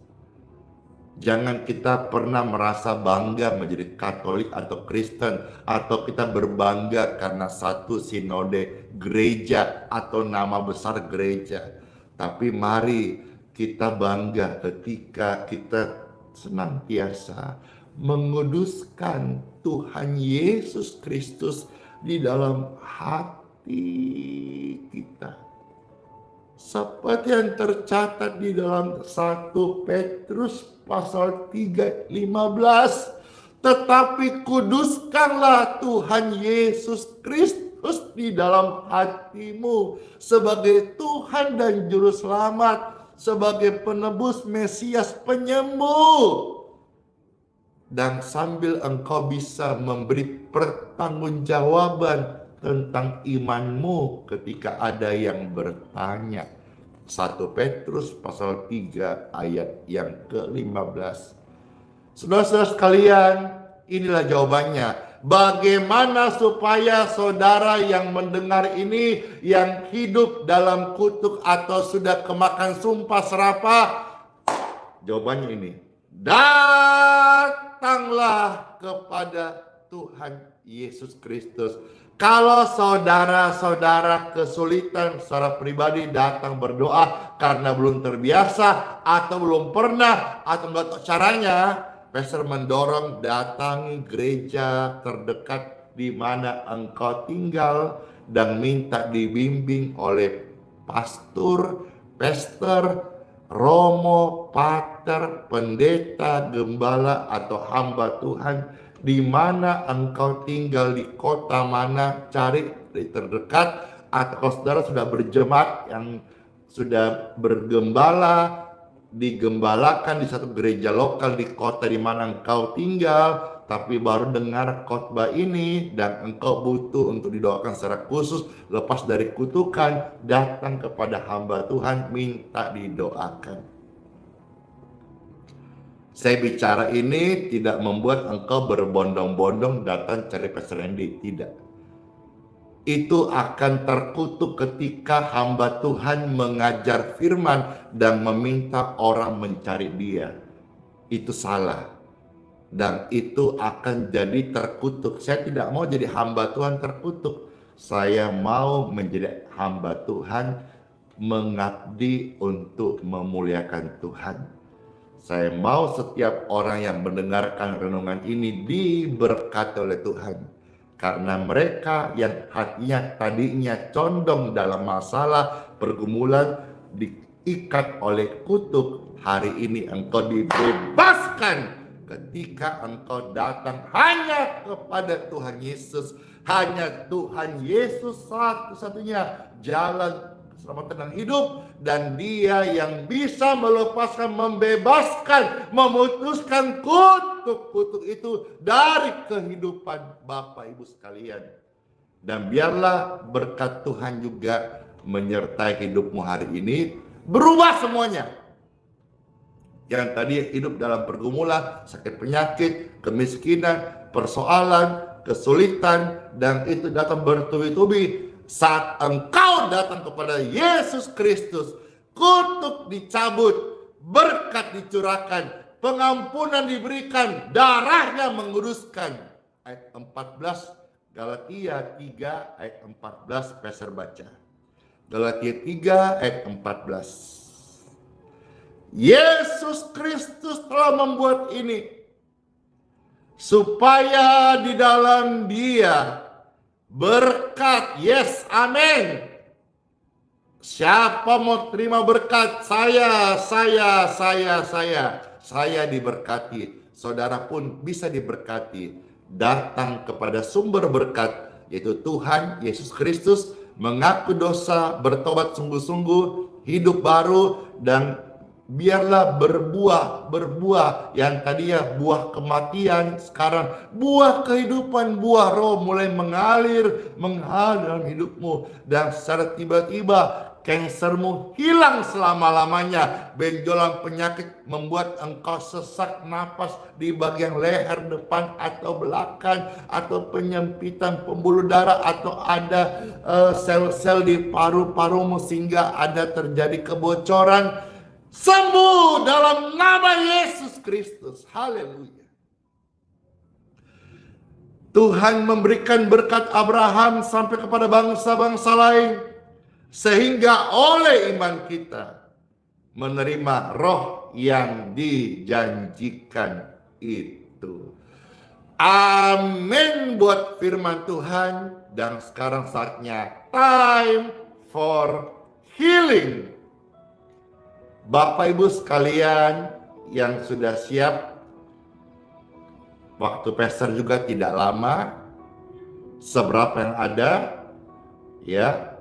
Jangan kita pernah merasa bangga menjadi Katolik atau Kristen, atau kita berbangga karena satu sinode gereja atau nama besar gereja. Tapi mari kita bangga ketika kita senantiasa menguduskan Tuhan Yesus Kristus di dalam hati kita. Seperti yang tercatat di dalam 1 Petrus pasal 3:15. Tetapi kuduskanlah Tuhan Yesus Kristus di dalam hatimu sebagai Tuhan dan Juru Selamat, sebagai penebus, Mesias, penyembuh. Dan sambil engkau bisa memberi pertanggungjawaban tentang imanmu ketika ada yang bertanya. 1 Petrus pasal 3 ayat yang ke-15. Saudara-saudara sekalian, inilah jawabannya. Bagaimana supaya saudara yang mendengar ini, yang hidup dalam kutuk atau sudah kemakan sumpah serapah, jawabannya ini: datanglah kepada Tuhan Yesus Kristus. Kalau saudara-saudara kesulitan secara pribadi datang berdoa karena belum terbiasa atau belum pernah atau nggak tahu caranya, Pastor mendorong datangi gereja terdekat di mana engkau tinggal dan minta dibimbing oleh pastor, romo, pater, pendeta, gembala atau hamba Tuhan di mana engkau tinggal, di kota mana, cari di terdekat. Atau saudara sudah berjemaat yang sudah bergembala, digembalakan di satu gereja lokal di kota di mana engkau tinggal, tapi baru dengar khotbah ini dan engkau butuh untuk didoakan secara khusus lepas dari kutukan, datang kepada hamba Tuhan, minta didoakan. Saya bicara ini tidak membuat engkau berbondong-bondong datang cari Pastor Randy, tidak. Itu akan terkutuk ketika hamba Tuhan mengajar firman dan meminta orang mencari dia. Itu salah. Dan itu akan jadi terkutuk. Saya tidak mau jadi hamba Tuhan terkutuk. Saya mau menjadi hamba Tuhan, mengabdi untuk memuliakan Tuhan. Saya mau setiap orang yang mendengarkan renungan ini diberkati oleh Tuhan. Karena mereka yang hatinya tadinya condong dalam masalah pergumulan, diikat oleh kutuk, hari ini engkau dibebaskan ketika engkau datang hanya kepada Tuhan Yesus. Hanya Tuhan Yesus satu-satunya jalan keselamatan dan hidup, dan Dia yang bisa melepaskan, membebaskan, memutuskan kutuk-kutuk itu dari kehidupan Bapak Ibu sekalian. Dan biarlah berkat Tuhan juga menyertai hidupmu hari ini, berubah semuanya. Yang tadi hidup dalam pergumulan, sakit penyakit, kemiskinan, persoalan, kesulitan, dan itu datang bertubi-tubi. Saat engkau datang kepada Yesus Kristus, kutuk dicabut, berkat dicurahkan, pengampunan diberikan, darahnya menguduskan. Ayat 14, Galatia 3 ayat 14, Pastor baca. Galatia 3 ayat 14. Yesus Kristus telah membuat ini supaya di dalam Dia berkat, yes, amin. Siapa mau terima berkat? Saya diberkati. Saudara pun bisa diberkati. Datang kepada sumber berkat, yaitu Tuhan Yesus Kristus, mengaku dosa, bertobat sungguh-sungguh, hidup baru, dan biarlah berbuah yang tadinya buah kematian, sekarang buah kehidupan, buah roh mulai mengalir dalam hidupmu, dan secara tiba-tiba kansermu hilang selama-lamanya. Benjolan penyakit membuat engkau sesak napas di bagian leher depan atau belakang, atau penyempitan pembuluh darah, atau ada sel-sel di paru-parumu sehingga ada terjadi kebocoran. Sembuh dalam nama Yesus Kristus. Haleluya. Tuhan memberikan berkat Abraham sampai kepada bangsa-bangsa lain, sehingga oleh iman kita menerima roh yang dijanjikan itu. Amin buat firman Tuhan. Dan sekarang saatnya time for healing. Bapak Ibu sekalian yang sudah siap, waktu pastor juga tidak lama, seberapa yang ada, ya.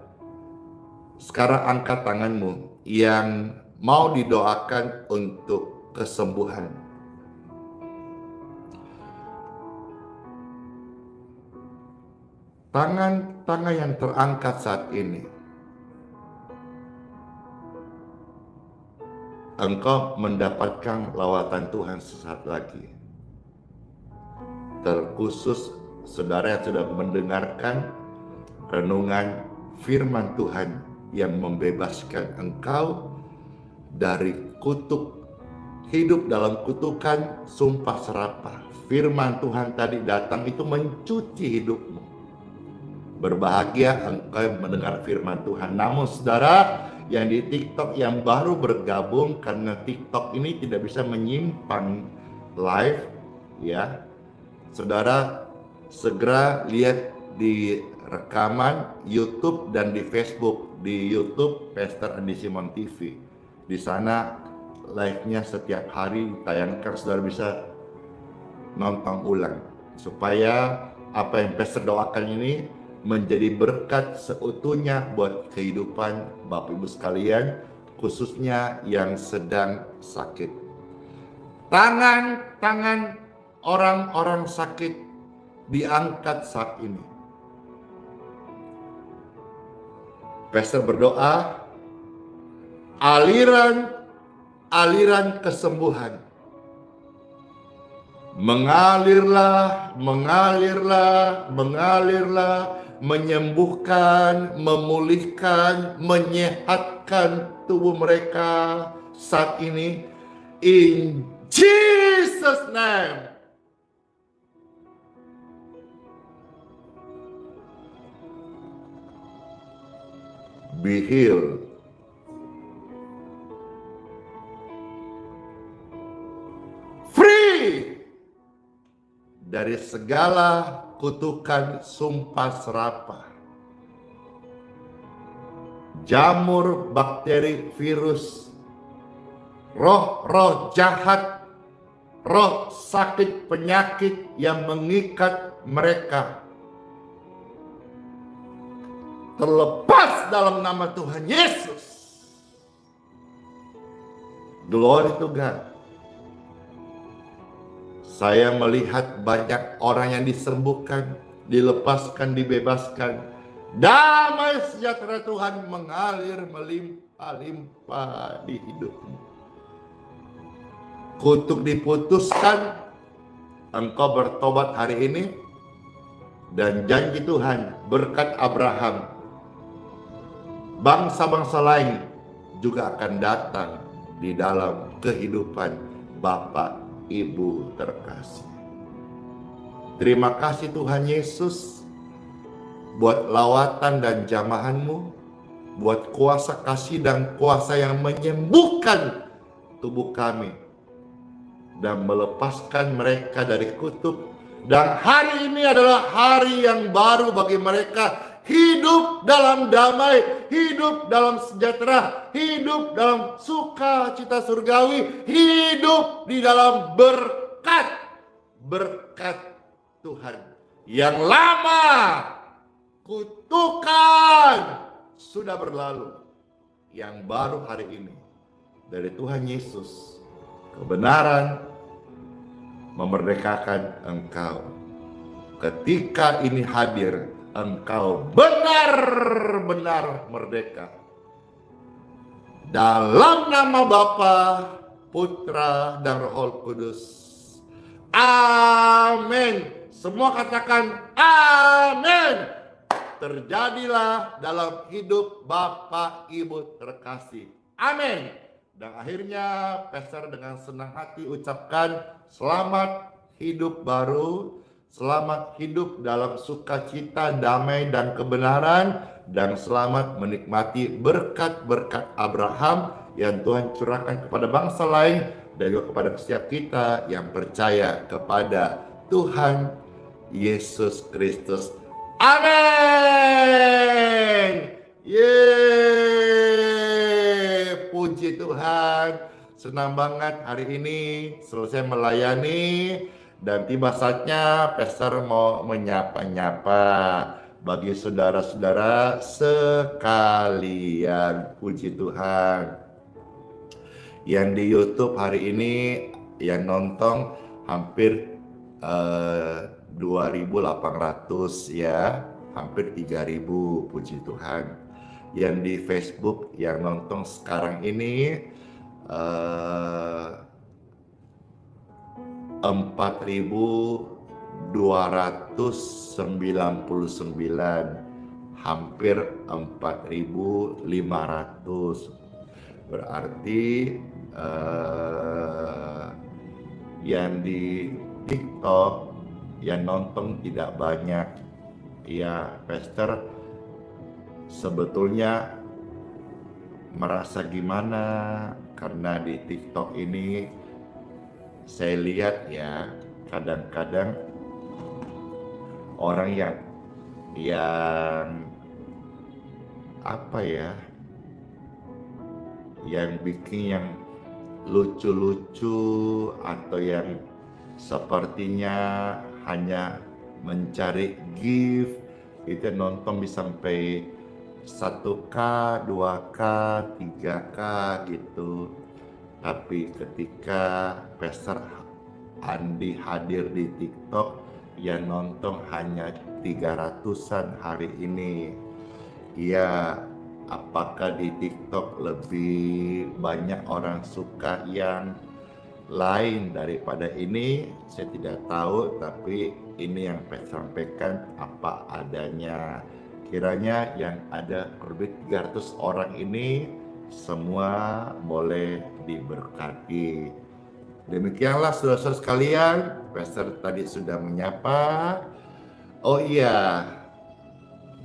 Sekarang angkat tanganmu yang mau didoakan untuk kesembuhan. Tangan-tangan yang terangkat saat ini, engkau mendapatkan lawatan Tuhan sesaat lagi. Terkhusus saudara yang sudah mendengarkan renungan firman Tuhan yang membebaskan engkau dari kutuk, hidup dalam kutukan sumpah serapah. Firman Tuhan tadi datang itu mencuci hidupmu. Berbahagia engkau yang mendengar firman Tuhan. Namun saudara yang di TikTok yang baru bergabung, karena TikTok ini tidak bisa menyimpan live, ya. Saudara segera lihat di rekaman YouTube dan di Facebook. Di YouTube Pastor Andi Simon TV. Di sana live-nya setiap hari ditayangkan, saudara bisa nonton ulang supaya apa yang Pastor doakan ini menjadi berkat seutuhnya buat kehidupan Bapak Ibu sekalian, khususnya yang sedang sakit. Tangan-tangan orang-orang sakit diangkat saat ini. Pastor berdoa, aliran kesembuhan mengalirlah, menyembuhkan, memulihkan, menyehatkan tubuh mereka saat ini. In Jesus' name. Be healed. Free dari segala kutukan sumpah serapah, jamur, bakteri, virus, roh-roh jahat, roh sakit penyakit yang mengikat mereka, terlepas dalam nama Tuhan Yesus. Glory to God. Saya melihat banyak orang yang disembuhkan, dilepaskan, dibebaskan. Damai sejahtera Tuhan mengalir melimpah-limpah di hidupmu. Kutuk diputuskan, engkau bertobat hari ini, dan janji Tuhan berkat Abraham, bangsa-bangsa lain juga akan datang di dalam kehidupan Bapak Ibu terkasih. Terima kasih Tuhan Yesus buat lawatan dan jamahan-Mu, buat kuasa kasih dan kuasa yang menyembuhkan tubuh kami dan melepaskan mereka dari kutuk. Dan hari ini adalah hari yang baru bagi mereka, hidup dalam damai, hidup dalam sejahtera, hidup dalam sukacita surgawi, hidup di dalam berkat Tuhan. Yang lama kutukan sudah berlalu, yang baru hari ini dari Tuhan Yesus, kebenaran memerdekakan engkau. Ketika ini hadir, engkau benar-benar merdeka. Dalam nama Bapa, Putra, dan Roh Kudus. Amin. Semua katakan amin. Terjadilah dalam hidup Bapak Ibu terkasih. Amin. Dan akhirnya Pastor dengan senang hati ucapkan selamat hidup baru, selamat hidup dalam sukacita, damai, dan kebenaran, dan selamat menikmati berkat-berkat Abraham yang Tuhan curahkan kepada bangsa lain dan juga kepada setiap kita yang percaya kepada Tuhan Yesus Kristus. Amin. Yeay, puji Tuhan. Senang banget hari ini selesai melayani dan tiba saatnya Pastor mau menyapa-nyapa bagi saudara-saudara sekalian. Puji Tuhan. Yang di YouTube hari ini yang nonton hampir 2.800 ya, hampir 3.000, puji Tuhan. Yang di Facebook yang nonton sekarang ini 4.299, hampir 4.500. Berarti yang di TikTok yang nonton tidak banyak. Ya, Pastor sebetulnya merasa gimana karena di TikTok ini saya lihat ya, kadang-kadang orang yang apa ya, yang bikin yang lucu-lucu atau yang sepertinya hanya mencari gift, itu nonton bisa sampai 1K, 2K, 3K gitu. Tapi ketika Pastor Andi hadir di TikTok, yang nonton hanya 300-an hari ini. Ya, apakah di TikTok lebih banyak orang suka yang lain daripada ini? Saya tidak tahu, tapi ini yang saya sampaikan apa adanya. Kiranya yang ada lebih 300 orang ini semua boleh diberkati. Demikianlah saudara-saudara sekalian, Pastor tadi sudah menyapa. Oh iya,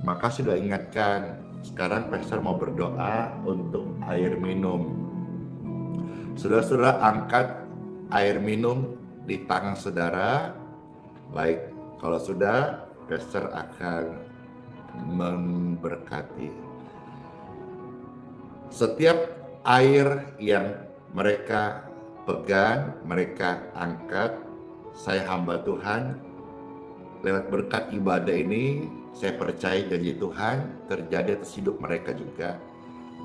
makasih sudah ingatkan. Sekarang Pastor mau berdoa untuk air minum. Saudara-saudara angkat air minum di tangan saudara. Baik, kalau sudah, Pastor akan memberkati. Setiap air yang mereka pegang, mereka angkat, saya hamba Tuhan, lewat berkat ibadah ini, saya percaya janji Tuhan terjadi atas hidup mereka juga.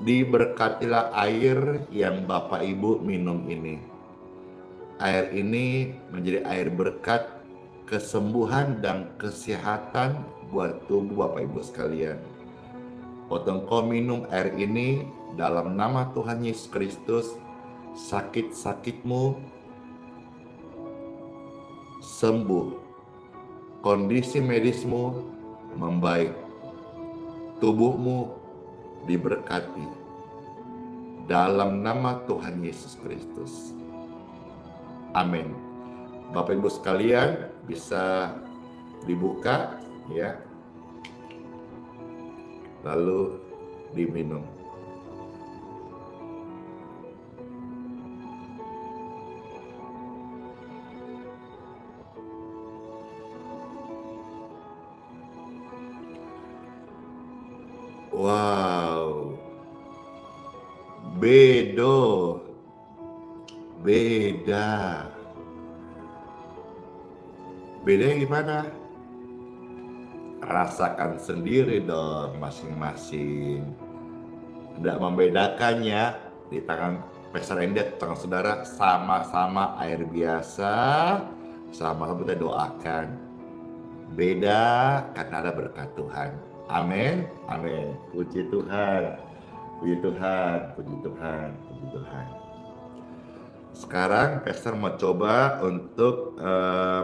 Diberkatilah air yang Bapak Ibu minum ini. Air ini menjadi air berkat, kesembuhan dan kesehatan buat tubuh Bapak Ibu sekalian. Waktu engkau minum air ini dalam nama Tuhan Yesus Kristus, sakit-sakitmu sembuh, kondisi medismu membaik, tubuhmu diberkati dalam nama Tuhan Yesus Kristus. Amin. Bapak Ibu sekalian bisa dibuka ya, lalu diminum. Wow, beda. Bedanya gimana? Rasakan sendiri dong masing-masing. Tidak membedakannya di tangan Pastor Endet, tangan saudara, sama-sama air biasa, sama-sama kita doakan. Beda karena ada berkat Tuhan. Amin, amin. Puji Tuhan, puji Tuhan, puji Tuhan, puji Tuhan. Sekarang Pastor mau coba untuk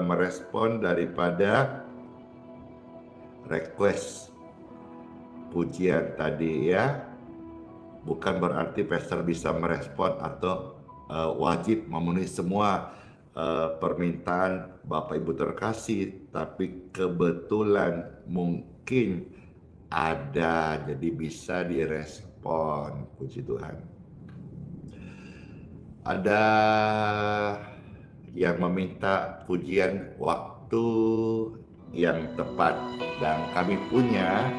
merespon daripada request pujian tadi ya. Bukan berarti Pastor bisa merespon atau wajib memenuhi semua permintaan Bapak Ibu terkasih, tapi kebetulan mungkin ada, jadi bisa direspon. Puji Tuhan. Ada yang meminta pujian waktu yang tepat, dan kami punya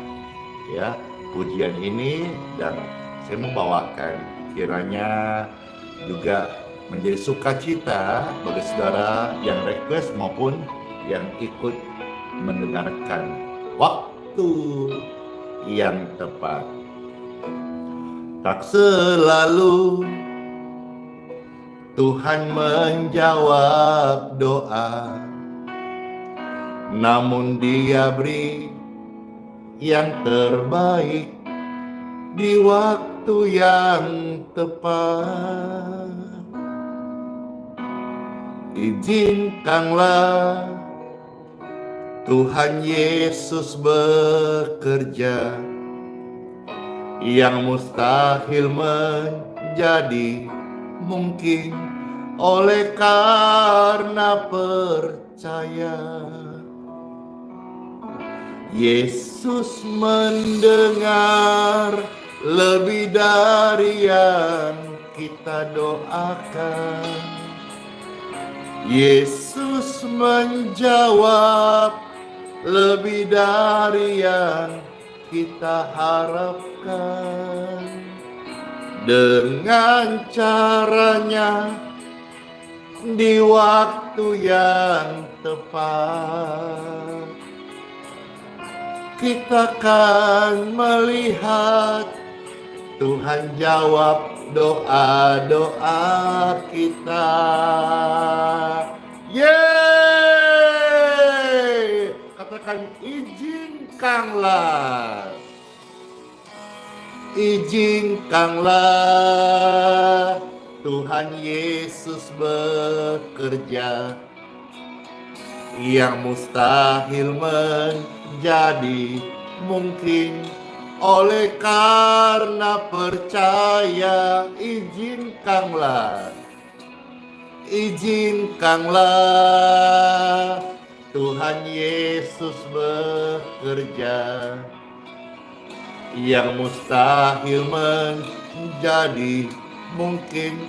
ya pujian ini, dan saya membawakan, kiranya juga menjadi sukacita bagi saudara yang request maupun yang ikut mendengarkan. Waktu yang tepat. Tak selalu Tuhan menjawab doa, namun Dia beri yang terbaik di waktu yang tepat. Izinkanlah Tuhan Yesus bekerja, yang mustahil menjadi mungkin oleh karena percaya. Yesus mendengar lebih dari yang kita doakan. Yesus menjawab lebih dari yang kita harapkan. Dengan caranya di waktu yang tepat, kita akan melihat Tuhan jawab doa-doa kita. Yeay! Katakan, izinkanlah. Izinkanlah Tuhan Yesus bekerja, yang mustahil menjadi mungkin oleh karena percaya. Izinkanlah, izinkanlah Tuhan Yesus bekerja, yang mustahil menjadi mungkin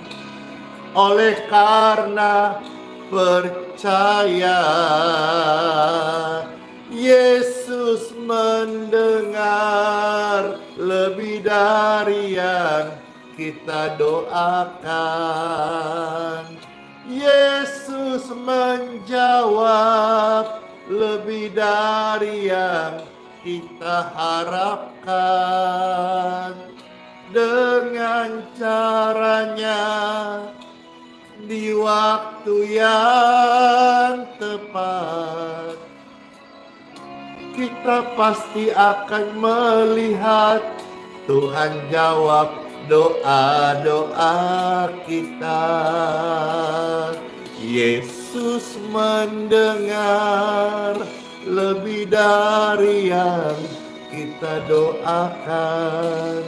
oleh karena percaya. Yesus mendengar lebih dari yang kita doakan. Yesus menjawab lebih dari yang kita harapkan. Dengan caranya di waktu yang tepat, kita pasti akan melihat Tuhan jawab doa-doa kita. Yesus mendengar lebih dari yang kita doakan.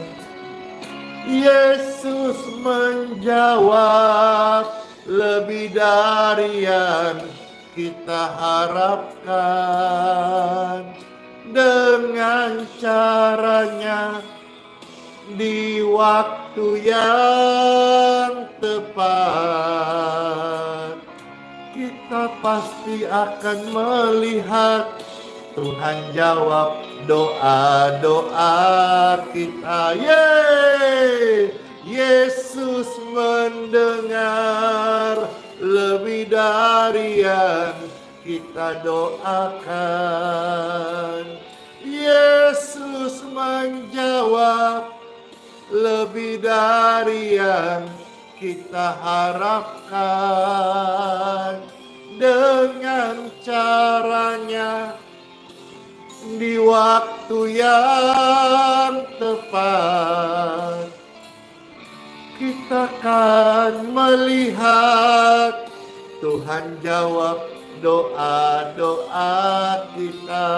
Yesus menjawab lebih dari yang kita harapkan. Dengan caranya di waktu yang tepat, kita pasti akan melihat Tuhan jawab doa-doa kita. Yeay! Yesus mendengar lebih dari yang kita doakan. Yesus menjawab lebih dari yang kita harapkan. Dengan caranya di waktu yang tepat, kita akan melihat Tuhan jawab doa-doa kita.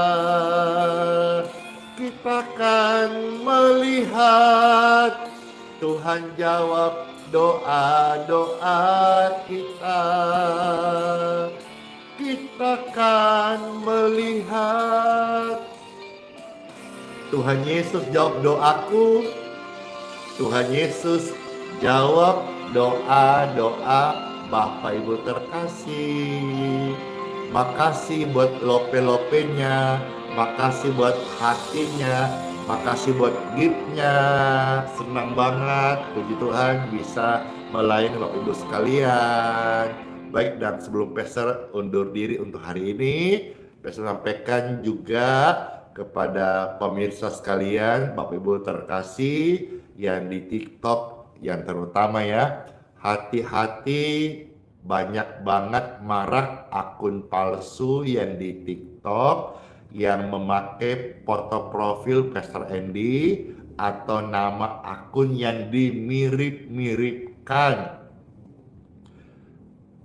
Kita akan melihat Tuhan jawab doa-doa kita. Kita akan melihat Tuhan Yesus jawab doaku. Tuhan Yesus jawab doa-doa Bapak Ibu terkasih. Makasih buat lope-lopenya, makasih buat hatinya, makasih buat gift-nya. Senang banget, puji Tuhan bisa melayani Bapak Ibu sekalian. Baik, dan sebelum Pastor undur diri untuk hari ini, Pastor sampaikan juga kepada pemirsa sekalian, Bapak Ibu terkasih yang di TikTok yang terutama ya, hati-hati, banyak banget marak akun palsu yang di TikTok yang memakai foto profil Pastor Andy atau nama akun yang dimirip-miripkan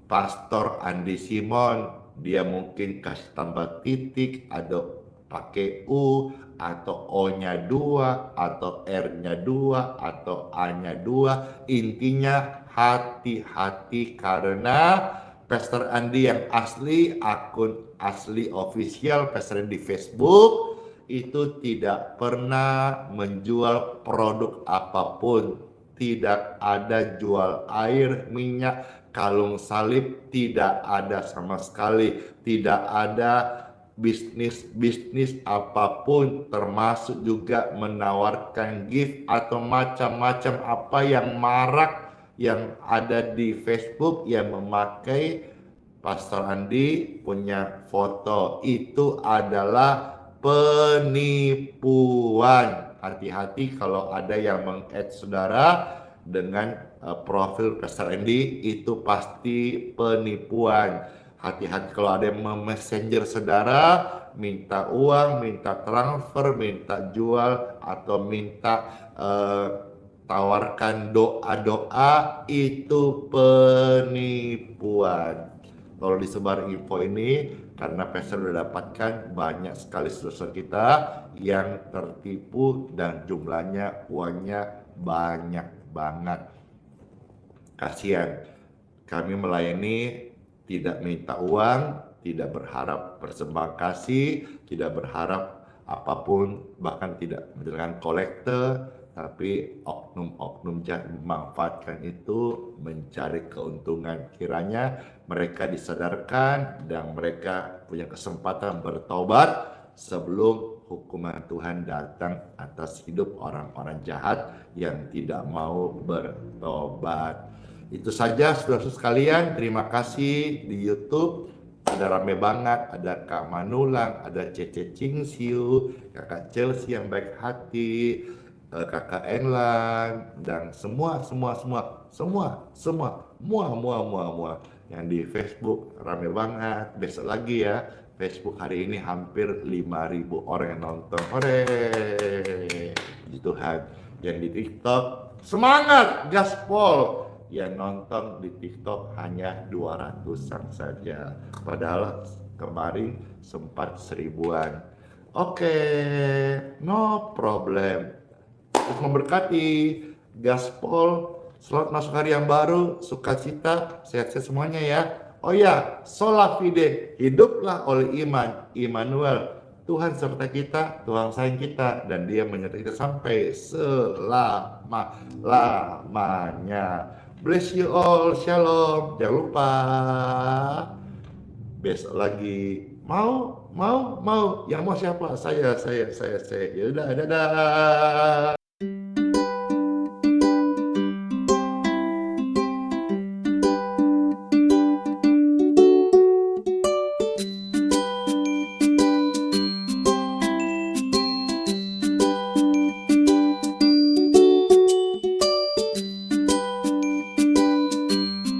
Pastor Andi Simon. Dia mungkin kasih tambah titik, ada pakai U, atau O-nya 2, atau R-nya 2, atau A-nya 2. Intinya hati-hati, karena Pastor Andi yang asli, akun asli official Pastor Andi Facebook, itu tidak pernah menjual produk apapun. Tidak ada jual air, minyak, kalung salib, tidak ada sama sekali. Tidak ada bisnis apapun, termasuk juga menawarkan gift atau macam-macam apa yang marak yang ada di Facebook yang memakai Pastor Andi punya foto. Itu adalah penipuan. Hati-hati kalau ada yang meng-add saudara dengan profil Pastor Andy, itu pasti penipuan. Hati-hati kalau ada yang messenger saudara, minta uang, minta transfer, minta jual, atau minta tawarkan doa-doa, itu penipuan. Kalau disebar info ini, karena Pastor sudah dapatkan banyak sekali saudara kita yang tertipu dan jumlahnya, uangnya banyak banget. Kasihan. Kami melayani tidak minta uang, tidak berharap persembahan kasih, tidak berharap apapun, bahkan tidak menjalankan kolektor, tapi oknum-oknum jahat memanfaatkan itu mencari keuntungan. Kiranya mereka disadarkan dan mereka punya kesempatan bertobat sebelum hukuman Tuhan datang atas hidup orang-orang jahat yang tidak mau bertobat. Itu saja saudara sekalian, terima kasih. Di YouTube ada rame banget, ada Kak Manulang, ada Cece Cingsiu, Kakak Chelsea yang baik hati, Kakak England, dan semua yang di Facebook rame banget. Besok lagi ya, Facebook hari ini hampir 5.000 orang yang nonton. Hore, puji Tuhan. Yang di TikTok semangat gaspol, yang nonton di TikTok hanya 200-an saja, padahal kemarin sempat 1000-an. Oke, no problem. Terus memberkati gaspol Selamat masuk hari yang baru, sukacita, sehat-sehat semuanya ya. Oh ya, sola fide, hiduplah oleh iman, Immanuel. Tuhan serta kita, Tuhan sayang kita, dan Dia menyertai kita sampai selama-lamanya. Bless you all, shalom. Jangan lupa besok lagi mau. Yang mau siapa? Saya. Ya udah, dadah.